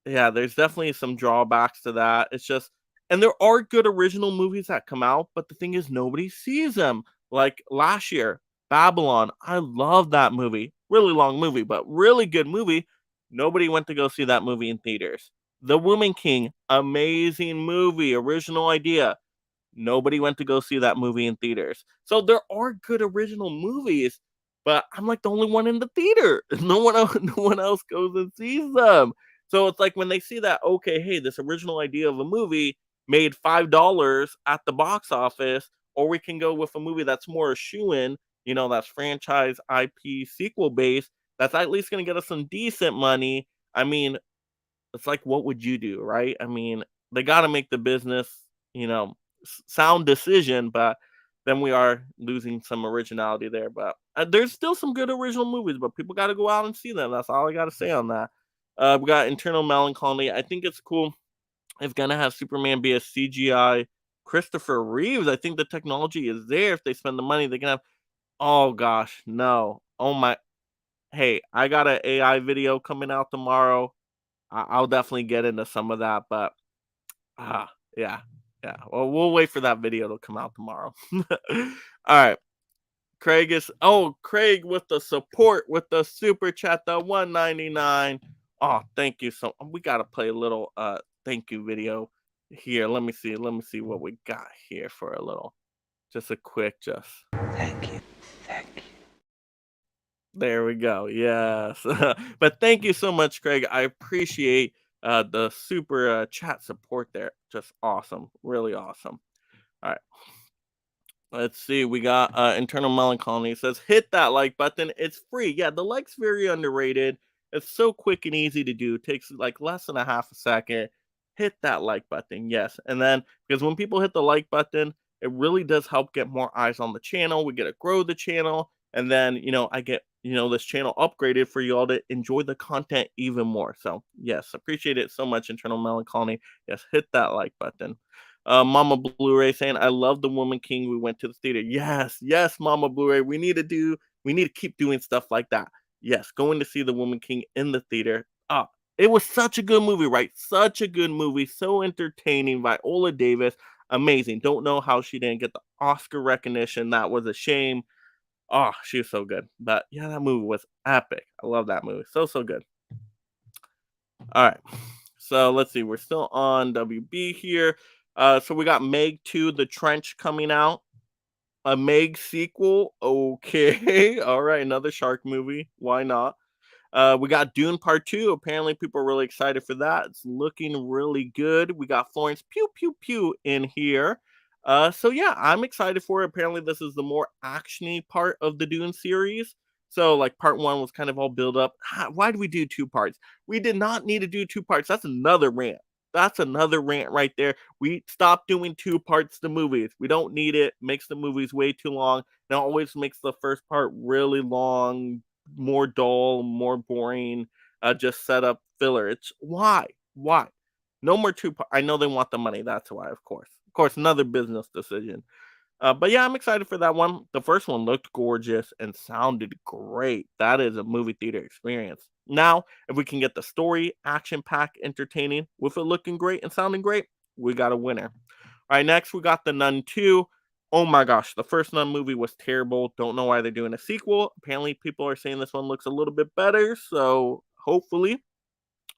yeah, there's definitely some drawbacks to that. It's just and there are good original movies that come out, but the thing is nobody sees them. Like last year, Babylon. I love that movie. Really long movie, but really good movie. Nobody went to go see that movie in theaters. The Woman King, amazing movie, original idea. Nobody went to go see that movie in theaters. So there are good original movies, but I'm like the only one in the theater. No one else goes and sees them. So it's like when they see that, okay, hey, this original idea of a movie made $5 at the box office, or we can go with a movie that's more a shoe-in, that's franchise IP sequel based, that's at least gonna get us some decent money. I mean, it's like, what would you do, right? I mean, they got to make the business, sound decision, but then we are losing some originality there. But there's still some good original movies, but people got to go out and see them. That's all I got to say on that. We got Internal Melancholy. I think it's cool if gonna have Superman be a CGI Christopher Reeves. I think the technology is there. If they spend the money, they can have. Oh gosh, no. Oh my. hey, I got an AI video coming out tomorrow. I'll definitely get into some of that, but ah, yeah, yeah. Well, we'll wait for that video to come out tomorrow. All right. Craig with the support with the super chat, the 199. Oh, thank you so. We gotta play a little thank you video here. Let me see. Let me see what we got here for a little. Just a quick Thank you. Thank you. there we go. Yes. But thank you so much, Craig. I appreciate the super chat support there. Just awesome. Really awesome. All right. Let's see. We got internal melancholy. It says hit that like button. It's free. Yeah, the like's very underrated. It's so quick and easy to do. It takes like less than a half a second. Hit that like button. Yes. And then because when people hit the like button, it really does help get more eyes on the channel. We get to grow the channel. And then, I get, this channel upgraded for you all to enjoy the content even more. So yes, appreciate it so much, internal melancholy. Yes, hit that like button. Mama Blu-ray saying, "I love the Woman King. We went to the theater." Yes, yes, Mama Blu-ray. We need to keep doing stuff like that. Yes, going to see the Woman King in the theater. It was such a good movie, right? Such a good movie, so entertaining. Viola Davis, amazing. Don't know how she didn't get the Oscar recognition. That was a shame. Oh, she was so good. But yeah, that movie was epic. I love that movie. So so good. All right. So let's see. We're still on WB here. So we got Meg 2, The Trench coming out. A Meg sequel. Okay. All right. Another shark movie. Why not? We got Dune Part 2. Apparently, people are really excited for that. It's looking really good. We got Florence Pew Pew Pew in here. So yeah, I'm excited for it. Apparently, this is the more actiony part of the Dune series. So like part one was kind of all build up. Why do we do two parts? We did not need to do two parts. That's another rant. That's another rant right there. We stopped doing two parts to movies. We don't need it. Makes the movies way too long. And it always makes the first part really long, more dull, more boring, just set up filler. It's why? Why? No more two part. I know they want the money. That's why, of course. Of course, another business decision. But yeah, I'm excited for that one. The first one looked gorgeous and sounded great. That is a movie theater experience. Now, if we can get the story action pack entertaining with it looking great and sounding great, we got a winner. All right, next we got The Nun 2. Oh my gosh, the first Nun movie was terrible. Don't know why they're doing a sequel. Apparently, people are saying this one looks a little bit better. So hopefully.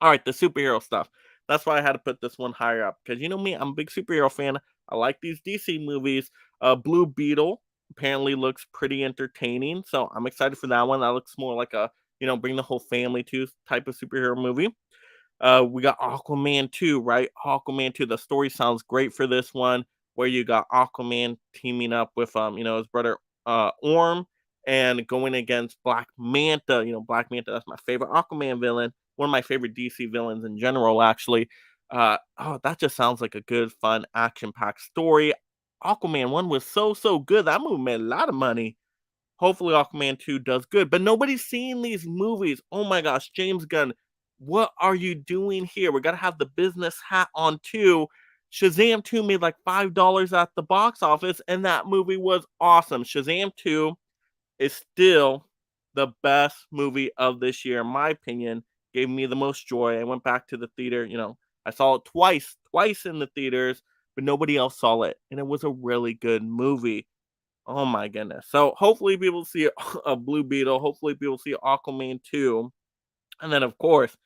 All right, the superhero stuff. That's why I had to put this one higher up because you know me, I'm a big superhero fan. I like these DC movies. Blue Beetle apparently looks pretty entertaining, so I'm excited for that one. That looks more like a bring the whole family to type of superhero movie. We got Aquaman 2, right? Aquaman 2. The story sounds great for this one, where you got Aquaman teaming up with his brother Orm and going against Black Manta. Black Manta, that's my favorite Aquaman villain, one of my favorite DC villains in general, actually. That just sounds like a good, fun, action-packed story. Aquaman 1 was so, so good. That movie made a lot of money. Hopefully Aquaman 2 does good, but nobody's seeing these movies. Oh my gosh, James Gunn, what are you doing here? We got to have the business hat on too. Shazam 2 made like $5 at the box office, and that movie was awesome. Shazam 2 is still the best movie of this year, in my opinion. Gave me the most joy. I went back to the theater, I saw it twice in the theaters, but nobody else saw it. And it was a really good movie. Oh my goodness. So hopefully people see a Blue Beetle. Hopefully people see Aquaman 2. And then of course,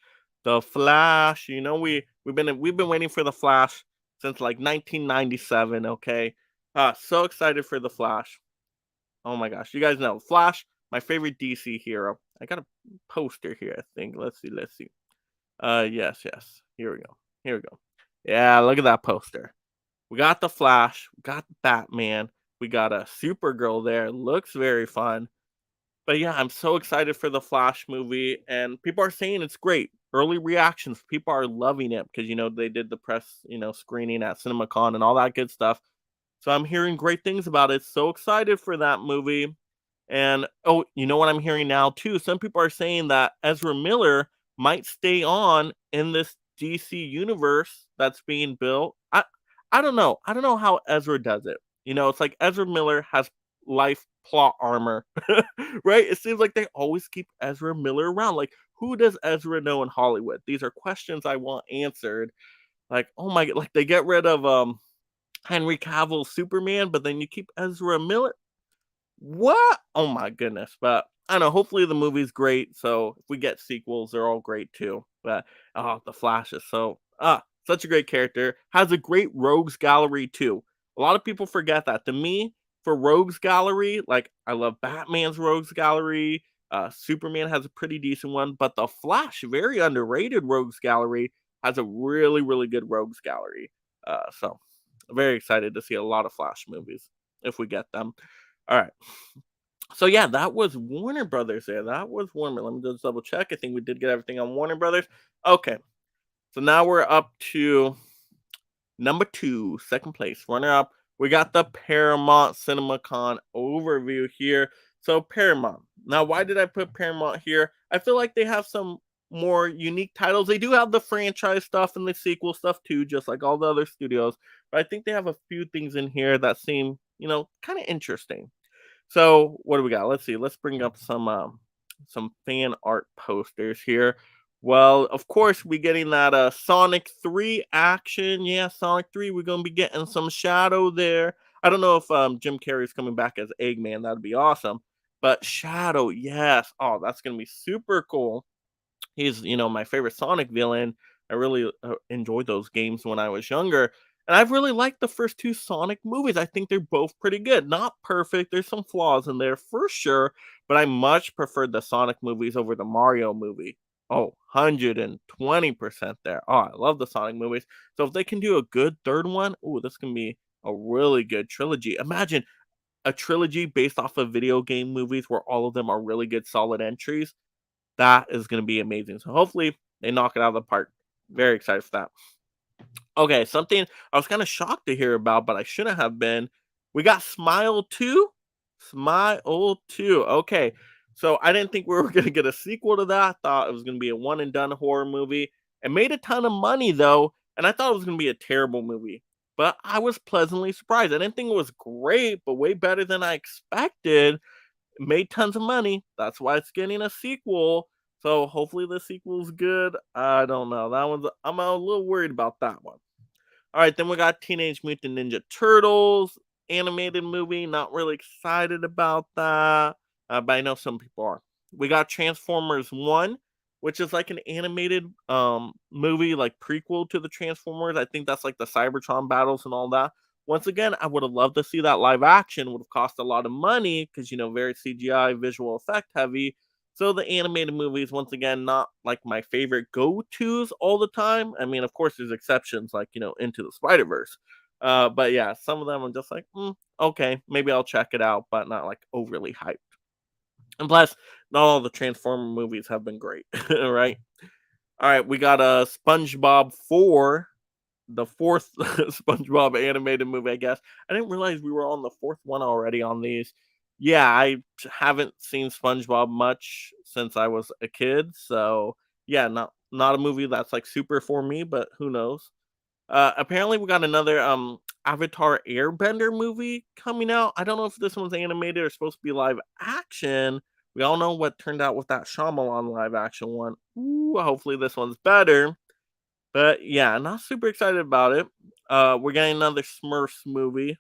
The Flash. We've been waiting for The Flash since like 1997, okay? So excited for The Flash. Oh my gosh. You guys know Flash, my favorite DC hero. I got a poster here, I think. Let's see. Yes. Here we go. Yeah, look at that poster. We got the Flash, we got Batman, we got a Supergirl there. Looks very fun. But yeah, I'm so excited for the Flash movie, and people are saying it's great. Early reactions, people are loving it because they did the press screening at CinemaCon and all that good stuff. So I'm hearing great things about it. So excited for that movie. And oh, you know what I'm hearing now too? Some people are saying that Ezra Miller might stay on in this DC universe that's being built. I don't know. I don't know how Ezra does it. It's like Ezra Miller has life plot armor, right? It seems like they always keep Ezra Miller around. Like, who does Ezra know in Hollywood? These are questions I want answered. Like, oh my god, like they get rid of Henry Cavill Superman, but then you keep Ezra Miller. What? Oh my goodness. But I don't know. Hopefully the movie's great. So if we get sequels, they're all great too. But oh, the Flash is such a great character. Has a great rogues gallery too. A lot of people forget that. To me, for rogues gallery, like I love Batman's rogues gallery. Superman has a pretty decent one, but the Flash, very underrated rogues gallery, has a really, really good rogues gallery. So very excited to see a lot of Flash movies if we get them. All right. So yeah, that was Warner Brothers there. That was Warner. Let me just double check. I think we did get everything on Warner Brothers. Okay. So now we're up to number two, second place. Runner up. We got the Paramount CinemaCon overview here. So Paramount. Now, why did I put Paramount here? I feel like they have some more unique titles. They do have the franchise stuff and the sequel stuff too, just like all the other studios. But I think they have a few things in here that seem, kind of interesting. So what do we got? Let's see. Let's bring up some fan art posters here. Well, of course, we getting that Sonic 3 action. Yeah, Sonic 3. We're gonna be getting some Shadow there. I don't know if Jim Carrey's coming back as Eggman. That'd be awesome. But Shadow, yes. Oh, that's gonna be super cool. He's, my favorite Sonic villain. I really enjoyed those games when I was younger. And I've really liked the first two Sonic movies. I think they're both pretty good. Not perfect. There's some flaws in there for sure, but I much preferred the Sonic movies over the Mario movie. Oh, 120% there. Oh, I love the Sonic movies. So if they can do a good third one, oh, this can be a really good trilogy. Imagine a trilogy based off of video game movies where all of them are really good, solid entries. That is going to be amazing. So hopefully they knock it out of the park. Very excited for that. Okay, something I was kind of shocked to hear about, but I shouldn't have been. We got Smile 2. Smile 2. Okay. So I didn't think we were going to get a sequel to that. I thought it was going to be a one and done horror movie. It made a ton of money though, and I thought it was going to be a terrible movie. But I was pleasantly surprised. I didn't think it was great, but way better than I expected. It made tons of money. That's why it's getting a sequel. So hopefully the sequel's good. I don't know. I'm a little worried about that one. All right, then we got Teenage Mutant Ninja Turtles animated movie. Not really excited about that, but I know some people are. We got Transformers 1, which is like an animated movie, like prequel to the Transformers. I think that's like the Cybertron battles and all that. Once again, I would have loved to see that live action. Would have cost a lot of money because very CGI visual effect heavy. So the animated movies, once again, not like my favorite go-tos all the time. I mean, of course, there's exceptions like Into the Spider-Verse. But yeah, some of them I'm just like, okay, maybe I'll check it out, but not like overly hyped. And plus, not all the Transformer movies have been great, right? All right, we got a SpongeBob 4, the fourth SpongeBob animated movie, I guess. I didn't realize we were on the fourth one already on these. Yeah, I haven't seen SpongeBob much since I was a kid, so yeah, not a movie that's like super for me, but who knows? Apparently we got another Avatar Airbender movie coming out. I don't know if this one's animated or supposed to be live action. We all know what turned out with that Shyamalan live action one. Ooh, hopefully this one's better. But yeah, not super excited about it. We're getting another Smurfs movie.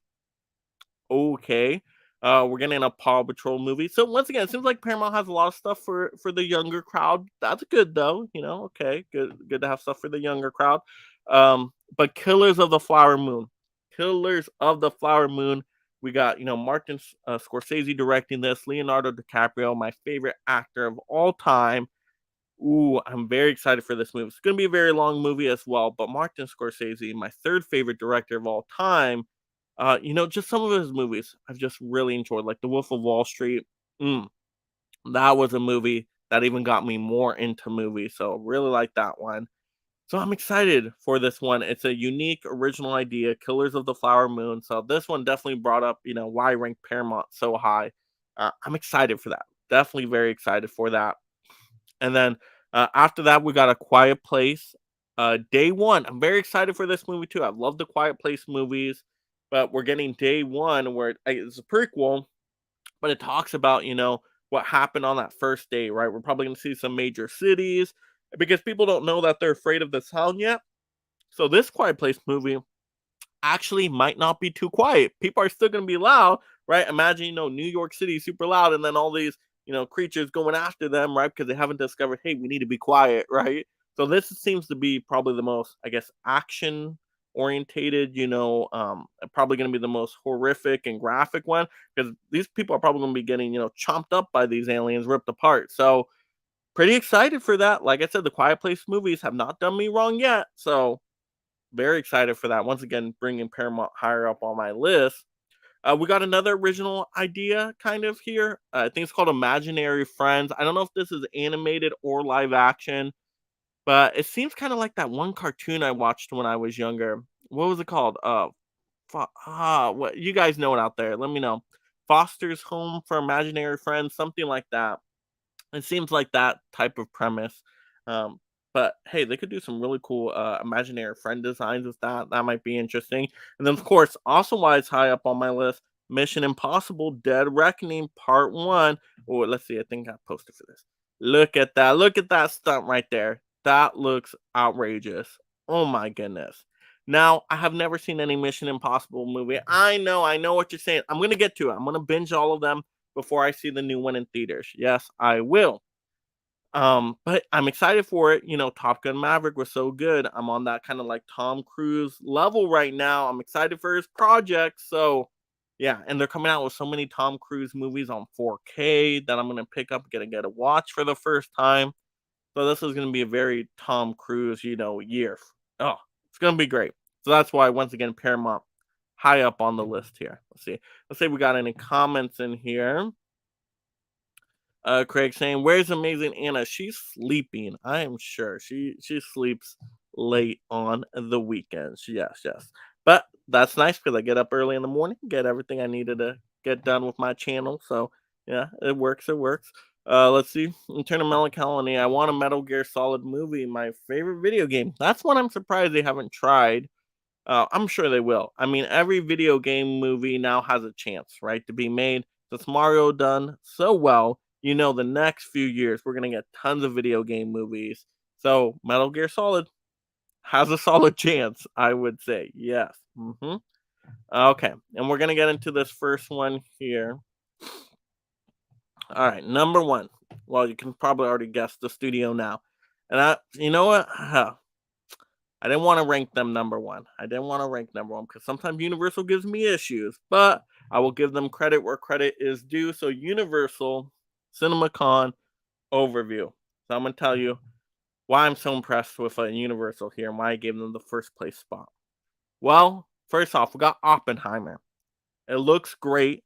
Okay. We're getting a Paw Patrol movie. So once again, it seems like Paramount has a lot of stuff for the younger crowd. That's good though. Okay, good to have stuff for the younger crowd. But Killers of the Flower Moon. Killers of the Flower Moon. We got Martin Scorsese directing this. Leonardo DiCaprio, my favorite actor of all time. Ooh, I'm very excited for this movie. It's going to be a very long movie as well, but Martin Scorsese, my third favorite director of all time, just some of his movies I've just really enjoyed, like The Wolf of Wall Street. Mm, that was a movie that even got me more into movies, so really like that one. So I'm excited for this one. It's a unique, original idea, Killers of the Flower Moon. So this one definitely brought up, why I rank Paramount so high. I'm excited for that. Definitely very excited for that. And then after that, we got A Quiet Place. Day one. I'm very excited for this movie too. I love the Quiet Place movies, but we're getting Day One where it's a prequel. but it talks about, what happened on that first day, right? We're probably going to see some major cities because people don't know that they're afraid of the sound yet. So this Quiet Place movie actually might not be too quiet. People are still going to be loud, right? Imagine, New York City super loud and then all these, creatures going after them, right? Because they haven't discovered, hey, we need to be quiet, right? So this seems to be probably the most, I guess, action orientated, probably going to be the most horrific and graphic one because these people are probably going to be getting, chomped up by these aliens, ripped apart. So pretty excited for that. Like I said, the Quiet Place movies have not done me wrong yet. So very excited for that. Once again, bringing Paramount higher up on my list. We got another original idea kind of here. I think it's called Imaginary Friends. I don't know if this is animated or live action, but it seems kind of like that one cartoon I watched when I was younger. What was it called? What you guys know it out there? Let me know. Foster's Home for Imaginary Friends, something like that. It seems like that type of premise. Um, but hey, they could do some really cool imaginary friend designs with that. That might be interesting. And then, of course, also why it's high up on my list, Mission Impossible Dead Reckoning Part 1. Oh, let's see. I think I posted for this. Look at that. Look at that stunt right there. That looks outrageous. Oh my goodness. Now, I have never seen any Mission Impossible movie. I know what you're saying. I'm going to get to it. I'm going to binge all of them before I see the new one in theaters. Yes, I will. But I'm excited for it. Top Gun Maverick was so good. I'm on that kind of like Tom Cruise level right now. I'm excited for his project. So yeah, and they're coming out with so many Tom Cruise movies on 4K that I'm gonna pick up, gonna get a watch for the first time. So this is gonna be a very Tom Cruise, year. Oh, it's gonna be great. So that's why once again Paramount high up on the list here. Let's see. Let's see if we got any comments in here. Craig saying, "Where's Amazing Anna? She's sleeping. I am sure she sleeps late on the weekends. Yes, yes. But that's nice because I get up early in the morning, get everything I needed to get done with my channel. So yeah, it works. It works. Let's see. Internal Melancholy. I want a Metal Gear Solid movie. My favorite video game. That's one I'm surprised they haven't tried. I'm sure they will. I mean, every video game movie now has a chance, right, to be made. Since Mario done so well, the next few years we're gonna get tons of video game movies. So Metal Gear Solid has a solid chance, I would say. Yes. Okay, and we're gonna get into this first one here. All right, number one. Well, you can probably already guess the studio now, and you know what? I didn't want to rank them number one. I didn't want to rank number one because sometimes Universal gives me issues, but I will give them credit where credit is due. So, Universal CinemaCon overview. So, I'm going to tell you why I'm so impressed with Universal here and why I gave them the first place spot. Well, first off, we got Oppenheimer. It looks great,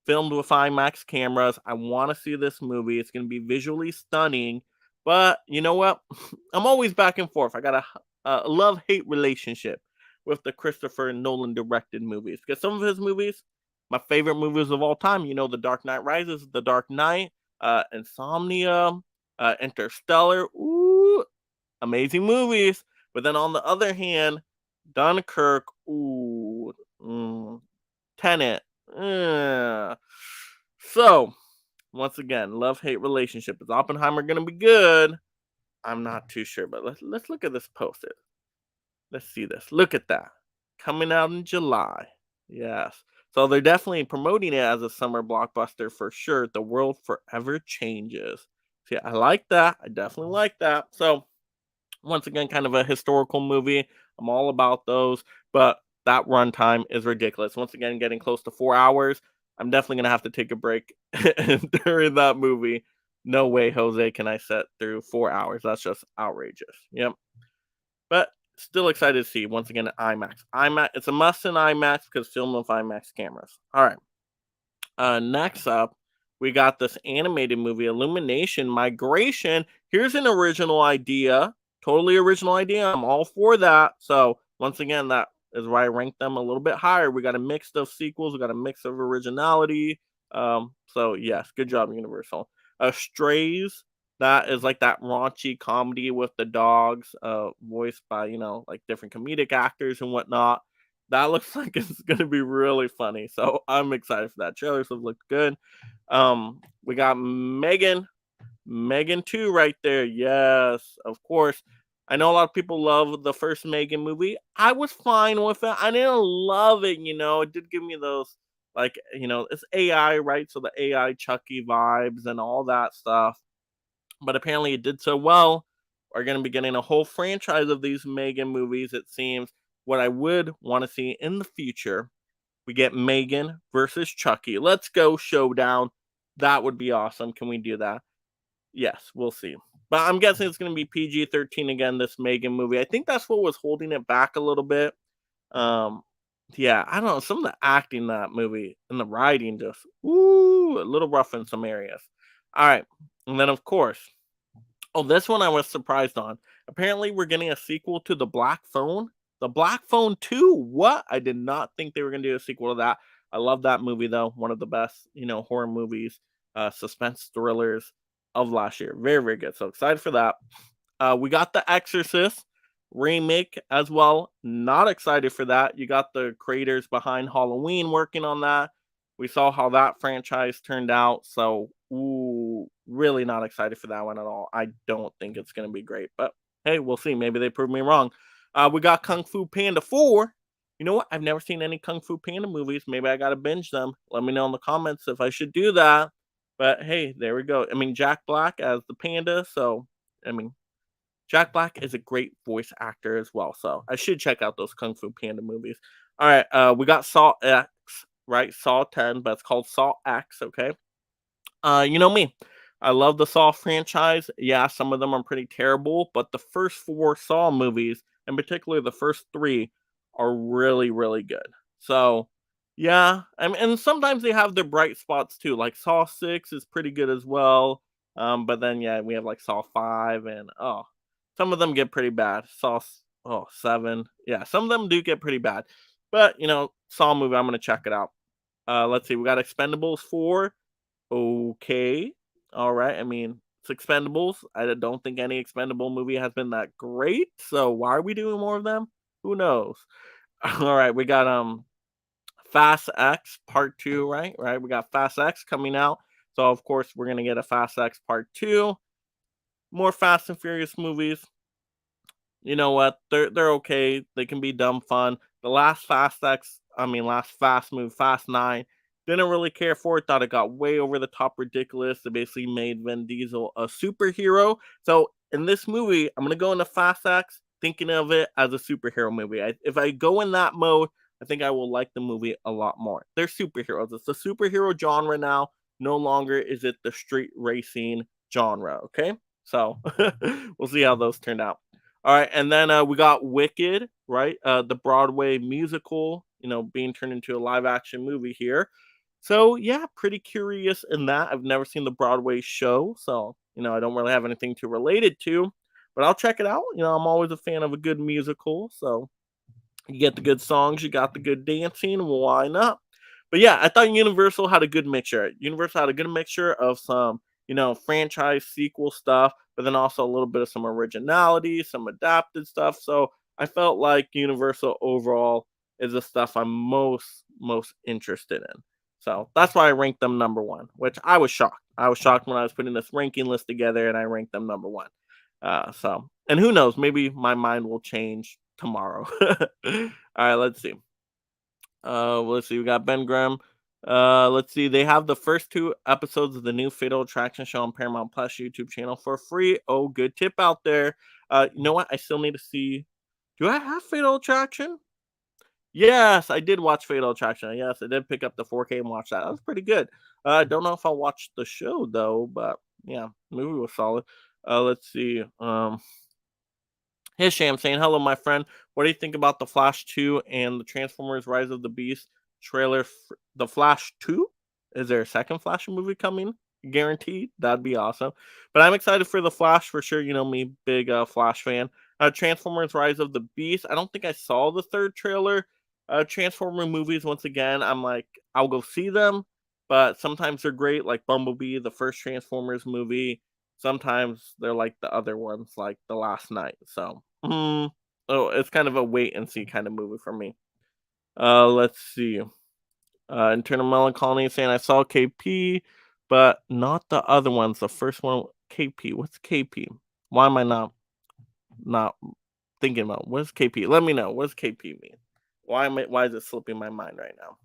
filmed with IMAX cameras. I want to see this movie. It's going to be visually stunning. But you know what? I'm always back and forth. I got a love hate relationship with the Christopher Nolan directed movies because some of his movies, my favorite movies of all time, The Dark Knight Rises, The Dark Knight, Insomnia, Interstellar. Ooh, amazing movies. But then on the other hand, Dunkirk, ooh, Tenet. So, once again, love hate relationship. Is Oppenheimer going to be good? I'm not too sure, but let's look at this post. Let's see this. Look at that. Coming out in July. Yes. So they're definitely promoting it as a summer blockbuster for sure. The world forever changes. See, I like that. I definitely like that. So once again, kind of a historical movie. I'm all about those, but that runtime is ridiculous. Once again, getting close to 4 hours. I'm definitely gonna have to take a break during that movie. No way, Jose, can I sit through 4 hours. That's just outrageous. Yep. But still excited to see once again IMAX. IMAX, it's a must in IMAX because film with IMAX cameras. All right. Next up, we got this animated movie, Illumination Migration. Here's an original idea, totally original idea. I'm all for that. So once again, that is why I rank them a little bit higher. We got a mix of sequels, we got a mix of originality. So yes, good job, Universal. Strays, that is like that raunchy comedy with the dogs, voiced by like different comedic actors and whatnot. That looks like it's gonna be really funny. So I'm excited for that. Trailers have looked good. We got Megan 2 right there. Yes, of course. I know a lot of people love the first Megan movie. I was fine with it. I didn't love it, It did give me those like, it's AI, right? So the AI Chucky vibes and all that stuff. But apparently it did so well. We're going to be getting a whole franchise of these Megan movies, it seems. What I would want to see in the future, we get Megan versus Chucky. Let's go showdown. That would be awesome. Can we do that? Yes, we'll see. But I'm guessing it's going to be PG-13 again, this Megan movie. I think that's what was holding it back a little bit. Um, yeah, I don't know. Some of the acting in that movie and the writing just, a little rough in some areas. All right. And then, of course, oh, this one I was surprised on. Apparently, we're getting a sequel to The Black Phone. The Black Phone 2. What? I did not think they were going to do a sequel to that. I love that movie, though. One of the best, horror movies, suspense thrillers of last year. Very, very good. So excited for that. We got The Exorcist remake as well. Not excited for that. You got the creators behind Halloween working on that. We saw how that franchise turned out. So, really not excited for that one at all. I don't think it's going to be great. But hey, we'll see. Maybe they prove me wrong. We got Kung Fu Panda 4. You know what? I've never seen any Kung Fu Panda movies. Maybe I got to binge them. Let me know in the comments if I should do that. But hey, there we go. I mean, Jack Black as the panda. So, I mean, Jack Black is a great voice actor as well. So I should check out those Kung Fu Panda movies. All right. We got Saw X, right? Saw 10, but it's called Saw X. Okay. You know me. I love the Saw franchise. Yeah, some of them are pretty terrible, but the first four Saw movies, in particular the first three, are really, really good. So, yeah, I mean, and sometimes they have their bright spots too. Like Saw 6 is pretty good as well. But then yeah, we have like Saw 5 and some of them get pretty bad. Saw 7. Yeah, some of them do get pretty bad. But Saw movie, I'm gonna check it out. Let's see, we got Expendables 4. Okay. All right. I mean, it's Expendables. I don't think any Expendable movie has been that great. So why are we doing more of them? Who knows? All right. We got Fast X Part 2, right? Right. We got Fast X coming out. So of course we're gonna get a Fast X Part 2. More Fast and Furious movies. You know what? They're okay. They can be dumb fun. The last last Fast move, Fast 9, didn't really care for it. Thought it got way over the top ridiculous. They basically made Vin Diesel a superhero. So in this movie, I'm gonna go into Fast X thinking of it as a superhero movie. If I go in that mode, I think I will like the movie a lot more. They're superheroes. It's the superhero genre now. No longer is it the street racing genre. Okay, so we'll see how those turned out. All right, and then we got Wicked, right? The Broadway musical, being turned into a live action movie here. So yeah, pretty curious in that. I've never seen the Broadway show, so I don't really have anything to relate it to, but I'll check it out. I'm always a fan of a good musical, so you get the good songs, you got the good dancing. Why not? But yeah, I thought Universal had a good mixture. Universal had a good mixture of some, franchise sequel stuff, but then also a little bit of some originality, some adapted stuff. So I felt like Universal overall is the stuff I'm most interested in. So that's why I ranked them number one, which I was shocked. I was shocked when I was putting this ranking list together and I ranked them number one. And who knows, maybe my mind will change tomorrow. All right, let's see. Let's see. We got Ben Grimm. Let's see. They have the first two episodes of the new Fatal Attraction show on Paramount Plus YouTube channel for free. Oh, good tip out there. You know what? I still need to see. Do I have Fatal Attraction? Yes, I did watch Fatal Attraction. Yes, I did pick up the 4K and watch that. That was pretty good. I don't know if I'll watch the show though, but yeah, the movie was solid. Let's see. Hisham saying, "Hello, my friend. What do you think about The Flash 2 and the Transformers Rise of the Beast trailer? The Flash 2? Is there a second Flash movie coming? Guaranteed? That'd be awesome. But I'm excited for The Flash for sure. You know me, big Flash fan. Transformers Rise of the Beast. I don't think I saw the third trailer. Transformer movies, once again, I'm like, I'll go see them, but sometimes they're great, like Bumblebee, the first Transformers movie. Sometimes they're like the other ones, like The Last Night. So, it's kind of a wait and see kind of movie for me. Let's see. Internal Melancholy saying I saw KP, but not the other ones. The first one, KP. What's KP? Why am I not thinking about what's KP? Let me know. What's KP mean? Why is it slipping my mind right now?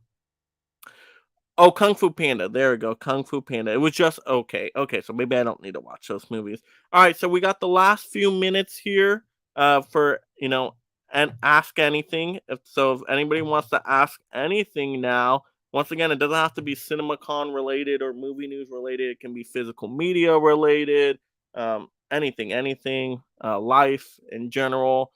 Oh, Kung Fu Panda. There we go. Kung Fu Panda. It was just okay. Okay, so maybe I don't need to watch those movies. All right, so we got the last few minutes here for, and ask anything. If anybody wants to ask anything now, once again, it doesn't have to be CinemaCon related or movie news related. It can be physical media related, anything, life in general.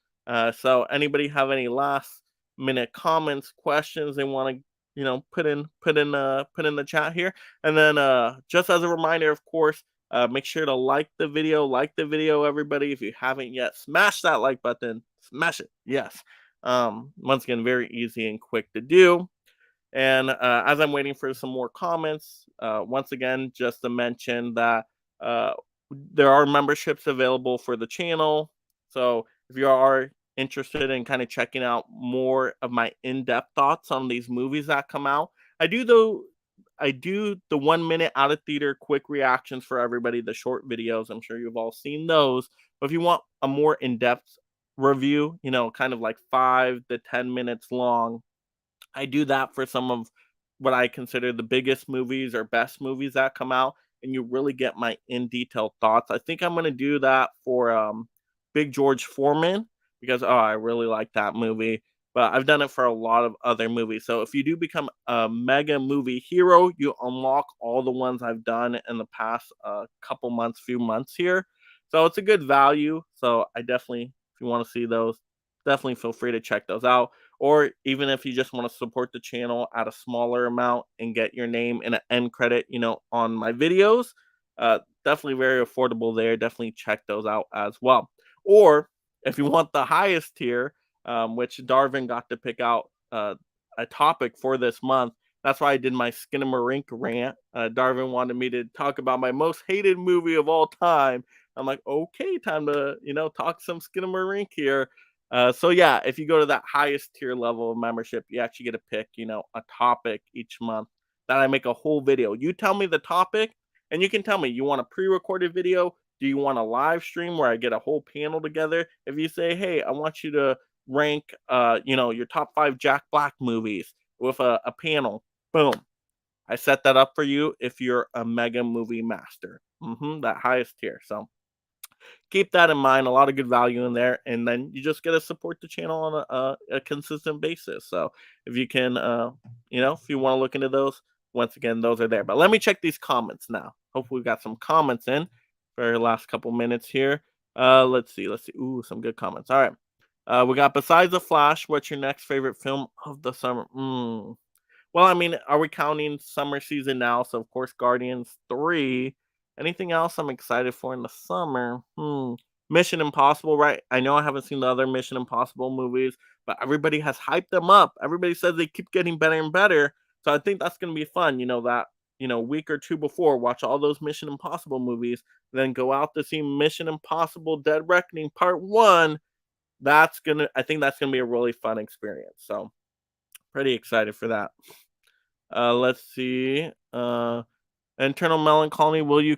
So anybody have any last minute comments, questions they want to put in the chat here. And then just as a reminder, of course, make sure to like the video, everybody. If you haven't yet, smash that like button, smash it. Yes. Once again, very easy and quick to do. And as I'm waiting for some more comments, once again, just to mention that uh, there are memberships available for the channel. So if you are interested in kind of checking out more of my in-depth thoughts on these movies that come out, I do though. I do the 1 minute out of theater quick reactions for everybody, the short videos. I'm sure you've all seen those. But if you want a more in-depth review, kind of like 5 to 10 minutes long, I do that for some of what I consider the biggest movies or best movies that come out, and you really get my in detail thoughts. I think I'm gonna do that for Big George Foreman because I really like that movie. But I've done it for a lot of other movies. So if you do become a mega movie hero, you unlock all the ones I've done in the past few months here. So it's a good value. So I definitely, if you want to see those, definitely feel free to check those out. Or even if you just want to support the channel at a smaller amount and get your name in an end credit, on my videos, definitely very affordable there. Definitely check those out as well. Or if you want the highest tier, which Darvin got to pick out a topic for this month. That's why I did my Skinamarink rant. Darvin wanted me to talk about my most hated movie of all time. I'm like, okay, time to talk some Skinamarink here. So yeah, if you go to that highest tier level of membership, you actually get to pick, a topic each month that I make a whole video. You tell me the topic, and you can tell me you want a pre-recorded video. Do you want a live stream where I get a whole panel together? If you say, hey, I want you to rank, your top 5 Jack Black movies with a panel, boom. I set that up for you if you're a mega movie master. That highest tier. So keep that in mind. A lot of good value in there, and then you just get to support the channel on a consistent basis. So if you can, if you want to look into those, once again, those are there. But let me check these comments now. Hopefully, we got some comments in for our last couple minutes here. Let's see. Ooh, some good comments. All right. We got besides the Flash. What's your next favorite film of the summer? Well, I mean, are we counting summer season now? So of course, Guardians 3. Anything else I'm excited for in the summer? Mission Impossible, right? I know I haven't seen the other Mission Impossible movies, but everybody has hyped them up. Everybody says they keep getting better and better. So I think that's gonna be fun. Week or two before, watch all those Mission Impossible movies, then go out to see Mission Impossible Dead Reckoning Part 1. I think that's gonna be a really fun experience. So pretty excited for that. Let's see. Internal Melancholy, will you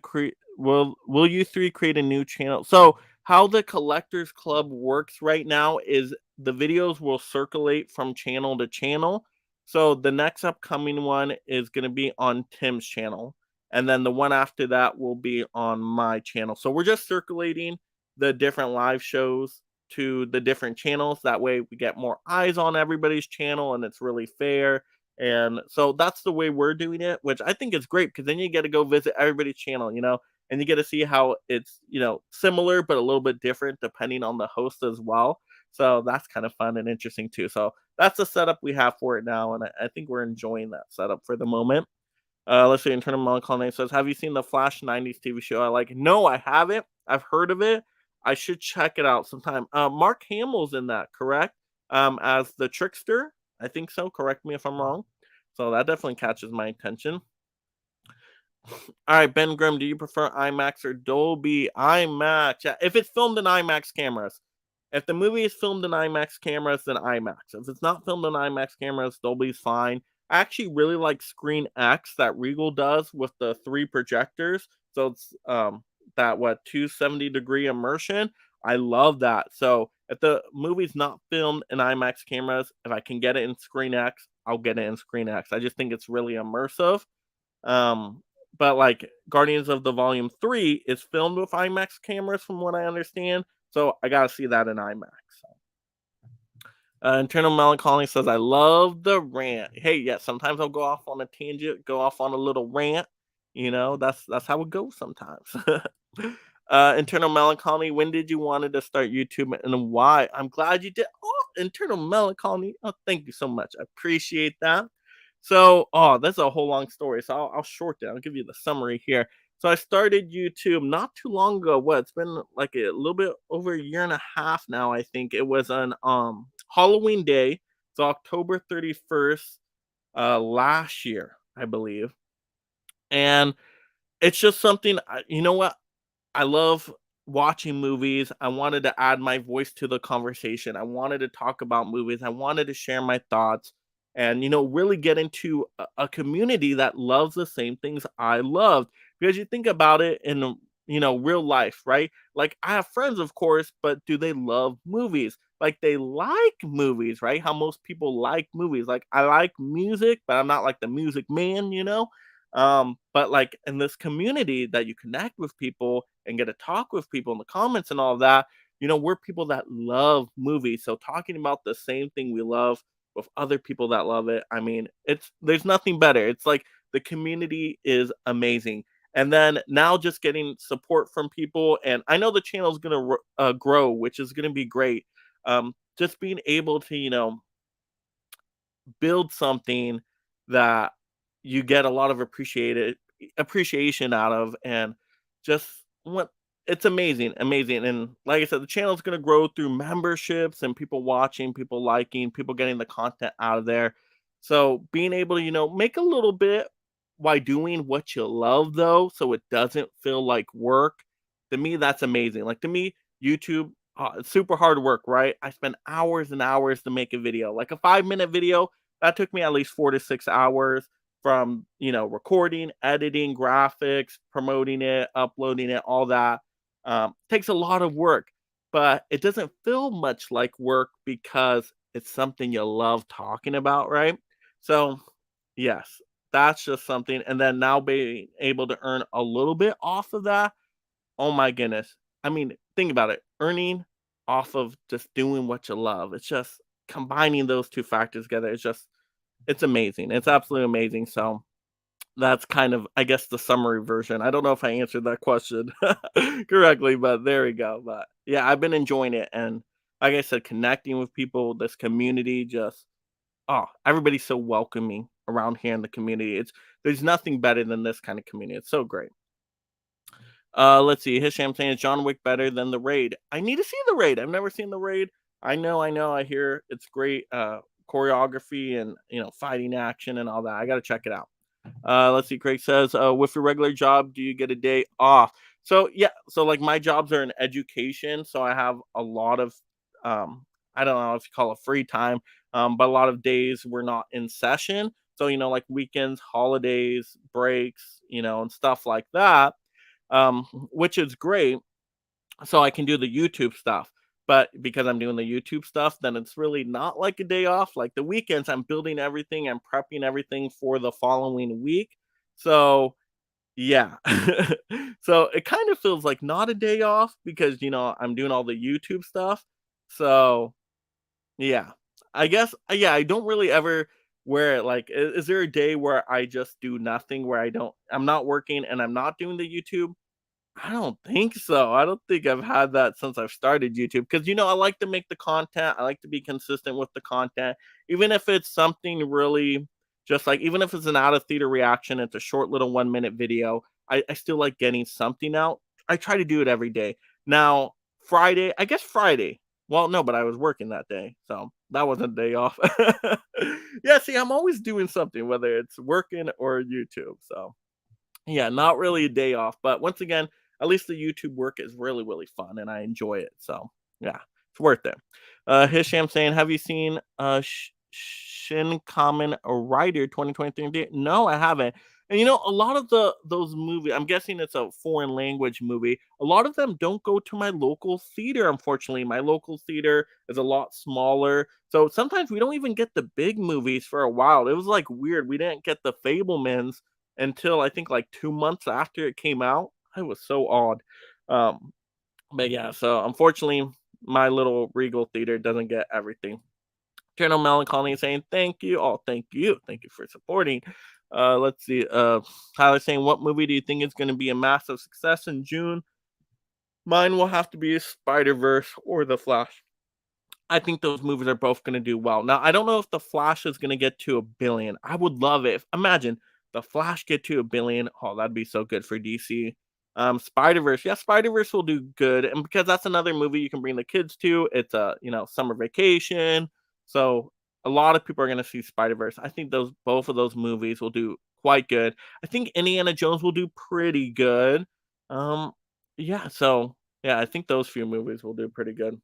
three create a new channel? So how the Collectors Club works right now is the videos will circulate from channel to channel. So the next upcoming one is going to be on Tim's channel, and then the one after that will be on my channel. So we're just circulating the different live shows to the different channels. That way we get more eyes on everybody's channel and it's really fair. And so that's the way we're doing it, which I think is great because then you get to go visit everybody's channel, and you get to see how it's, similar but a little bit different depending on the host as well. So that's kind of fun and interesting too. So that's the setup we have for it now, and I think we're enjoying that setup for the moment. Let's see. Internal Melancholy says, "Have you seen the Flash '90s TV show?" I like. No, I haven't. I've heard of it. I should check it out sometime. Mark Hamill's in that, correct? As the trickster. I think so. Correct me if I'm wrong. So that definitely catches my attention. All right, Ben Grimm, do you prefer IMAX or Dolby IMAX? Yeah, if it's filmed in IMAX cameras. If the movie is filmed in IMAX cameras, then IMAX. If it's not filmed in IMAX cameras, Dolby's fine. I actually really like Screen X that Regal does with the 3 projectors. So it's that what 270-degree immersion. I love that. So if the movie's not filmed in IMAX cameras, if I can get it in Screen X, I'll get it in Screen X. I just think it's really immersive. Um, but like Guardians of the Volume 3 is filmed with IMAX cameras, from what I understand. So I gotta see that in IMAX. Internal Melancholy says, I love the rant. Hey, yeah, sometimes I'll go off on a tangent, go off on a little rant. That's how it goes sometimes. Internal Melancholy, when did you wanted to start YouTube and why? I'm glad you did. Oh, Internal Melancholy. Oh, thank you so much. I appreciate that. So, that's a whole long story. So I'll shorten it. I'll give you the summary here. So I started YouTube not too long ago. What? It's been like a little bit over a year and a half now, I think. It was on Halloween Day. It's October 31st last year, I believe. And it's just something you know what? I love watching movies. I wanted to add my voice to the conversation. I wanted to talk about movies. I wanted to share my thoughts and, really get into a community that loves the same things I loved. Because you think about it in, real life, right? Like I have friends, of course, but do they love movies? Like they like movies, right? How most people like movies. Like I like music, but I'm not like the music man. But like in this community that you connect with people and get to talk with people in the comments and all of that, we're people that love movies. So talking about the same thing we love with other people that love it, I mean, there's nothing better. It's like the community is amazing. And then now just getting support from people, and I know the channel is gonna grow, which is gonna be great. Just being able to build something that you get a lot of appreciation out of, and just what it's amazing. And like I said, the channel is going to grow through memberships and people watching, people liking, people getting the content out of there. So being able to make a little bit while doing what you love, though, so it doesn't feel like work, to me that's amazing. Like to me, YouTube, it's super hard work, right? I spend hours and hours to make a video. Like a 5-minute video, that took me at least 4 to 6 hours, from recording, editing, graphics, promoting it, uploading it, all that. Takes a lot of work, but it doesn't feel much like work because it's something you love talking about, right? So yes, that's just something. And then now being able to earn a little bit off of that, oh my goodness. I mean, think about it. Earning off of just doing what you love. It's just combining those two factors together. It's amazing. It's absolutely amazing. So that's kind of, I guess, the summary version. I don't know if I answered that question correctly, but there we go. But yeah, I've been enjoying it. And like I said, connecting with people, this community, just, everybody's so welcoming around here in the community. There's nothing better than this kind of community. It's so great. Let's see. Hisham saying, is John Wick better than the Raid? I need to see the Raid. I've never seen the Raid. I know. I hear it's great choreography and fighting action and all that. I got to check it out. Let's see. Craig says, with your regular job, do you get a day off? So yeah. So like my jobs are in education, so I have a lot of I don't know if you call it free time, but a lot of days we're not in session. So like weekends, holidays, breaks, and stuff like that, which is great. So I can do the YouTube stuff. But because I'm doing the YouTube stuff, then it's really not like a day off. Like the weekends, I'm building everything, I'm prepping everything for the following week. So yeah. So it kind of feels like not a day off because I'm doing all the YouTube stuff. So yeah. I guess yeah, I don't really ever wear it like is there a day where I just do nothing, where I'm not working and I'm not doing the YouTube? I don't think so. I don't think I've had that since I've started YouTube because I like to make the content. I like to be consistent with the content, even if it's something really just like even if it's an out of theater reaction, it's a short little 1 minute video. I still like getting something out. I try to do it every day. Now, Friday, I guess Friday. Well, no, but I was working that day, so that wasn't a day off. Yeah, see, I'm always doing something, whether it's working or YouTube. So yeah, not really a day off, but once again, at least the YouTube work is really, really fun and I enjoy it. So, yeah. It's worth it. Hisham saying, have you seen Shin Kamen Rider 2023? No, I haven't. And a lot of those movies, I'm guessing it's a foreign language movie. A lot of them don't go to my local theater, unfortunately. My local theater is a lot smaller. So sometimes we don't even get the big movies for a while. It was like weird. We didn't get the Fablemans until I think like 2 months after it came out. It was so odd. Um, but yeah, so unfortunately, my little Regal theater doesn't get everything. Eternal Melancholy saying thank you. Oh, thank you. Thank you for supporting. Let's see. Tyler saying, what movie do you think is going to be a massive success in June? Mine will have to be Spider-Verse or The Flash. I think those movies are both going to do well. Now, I don't know if The Flash is going to get to 1 billion. I would love it. Imagine The Flash get to 1 billion. Oh, that'd be so good for DC. Spider-Verse. Yeah, Spider-Verse will do good. And because that's another movie you can bring the kids to, it's a, summer vacation. So a lot of people are going to see Spider-Verse. I think both of those movies will do quite good. I think Indiana Jones will do pretty good. Um, yeah, so yeah, I think those few movies will do pretty good.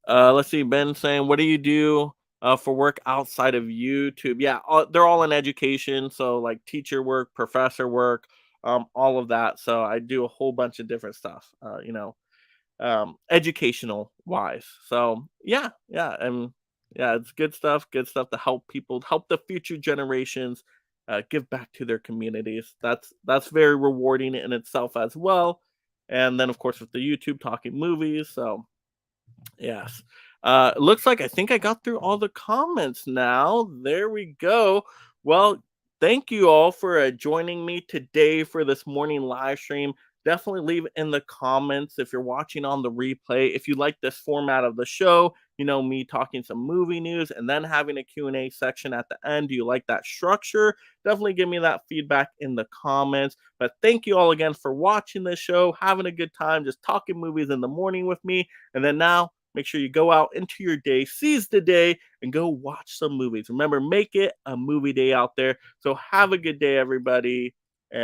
Let's see. Ben saying, "What do you do for work outside of YouTube?" Yeah, they're all in education, so like teacher work, professor work, all of that. So I do a whole bunch of different stuff. Educational wise. So yeah, and yeah, it's good stuff. Good stuff to help people, help the future generations, give back to their communities. That's very rewarding in itself as well. And then of course with the YouTube talking movies. So yes. It looks like I think I got through all the comments now. There we go. Well, thank you all for joining me today for this morning live stream. Definitely leave in the comments if you're watching on the replay. If you like this format of the show, me talking some movie news and then having a Q&A section at the end. Do you like that structure? Definitely give me that feedback in the comments. But thank you all again for watching this show, having a good time, just talking movies in the morning with me. And then now, make sure you go out into your day, seize the day, and go watch some movies. Remember, make it a movie day out there. So have a good day, everybody.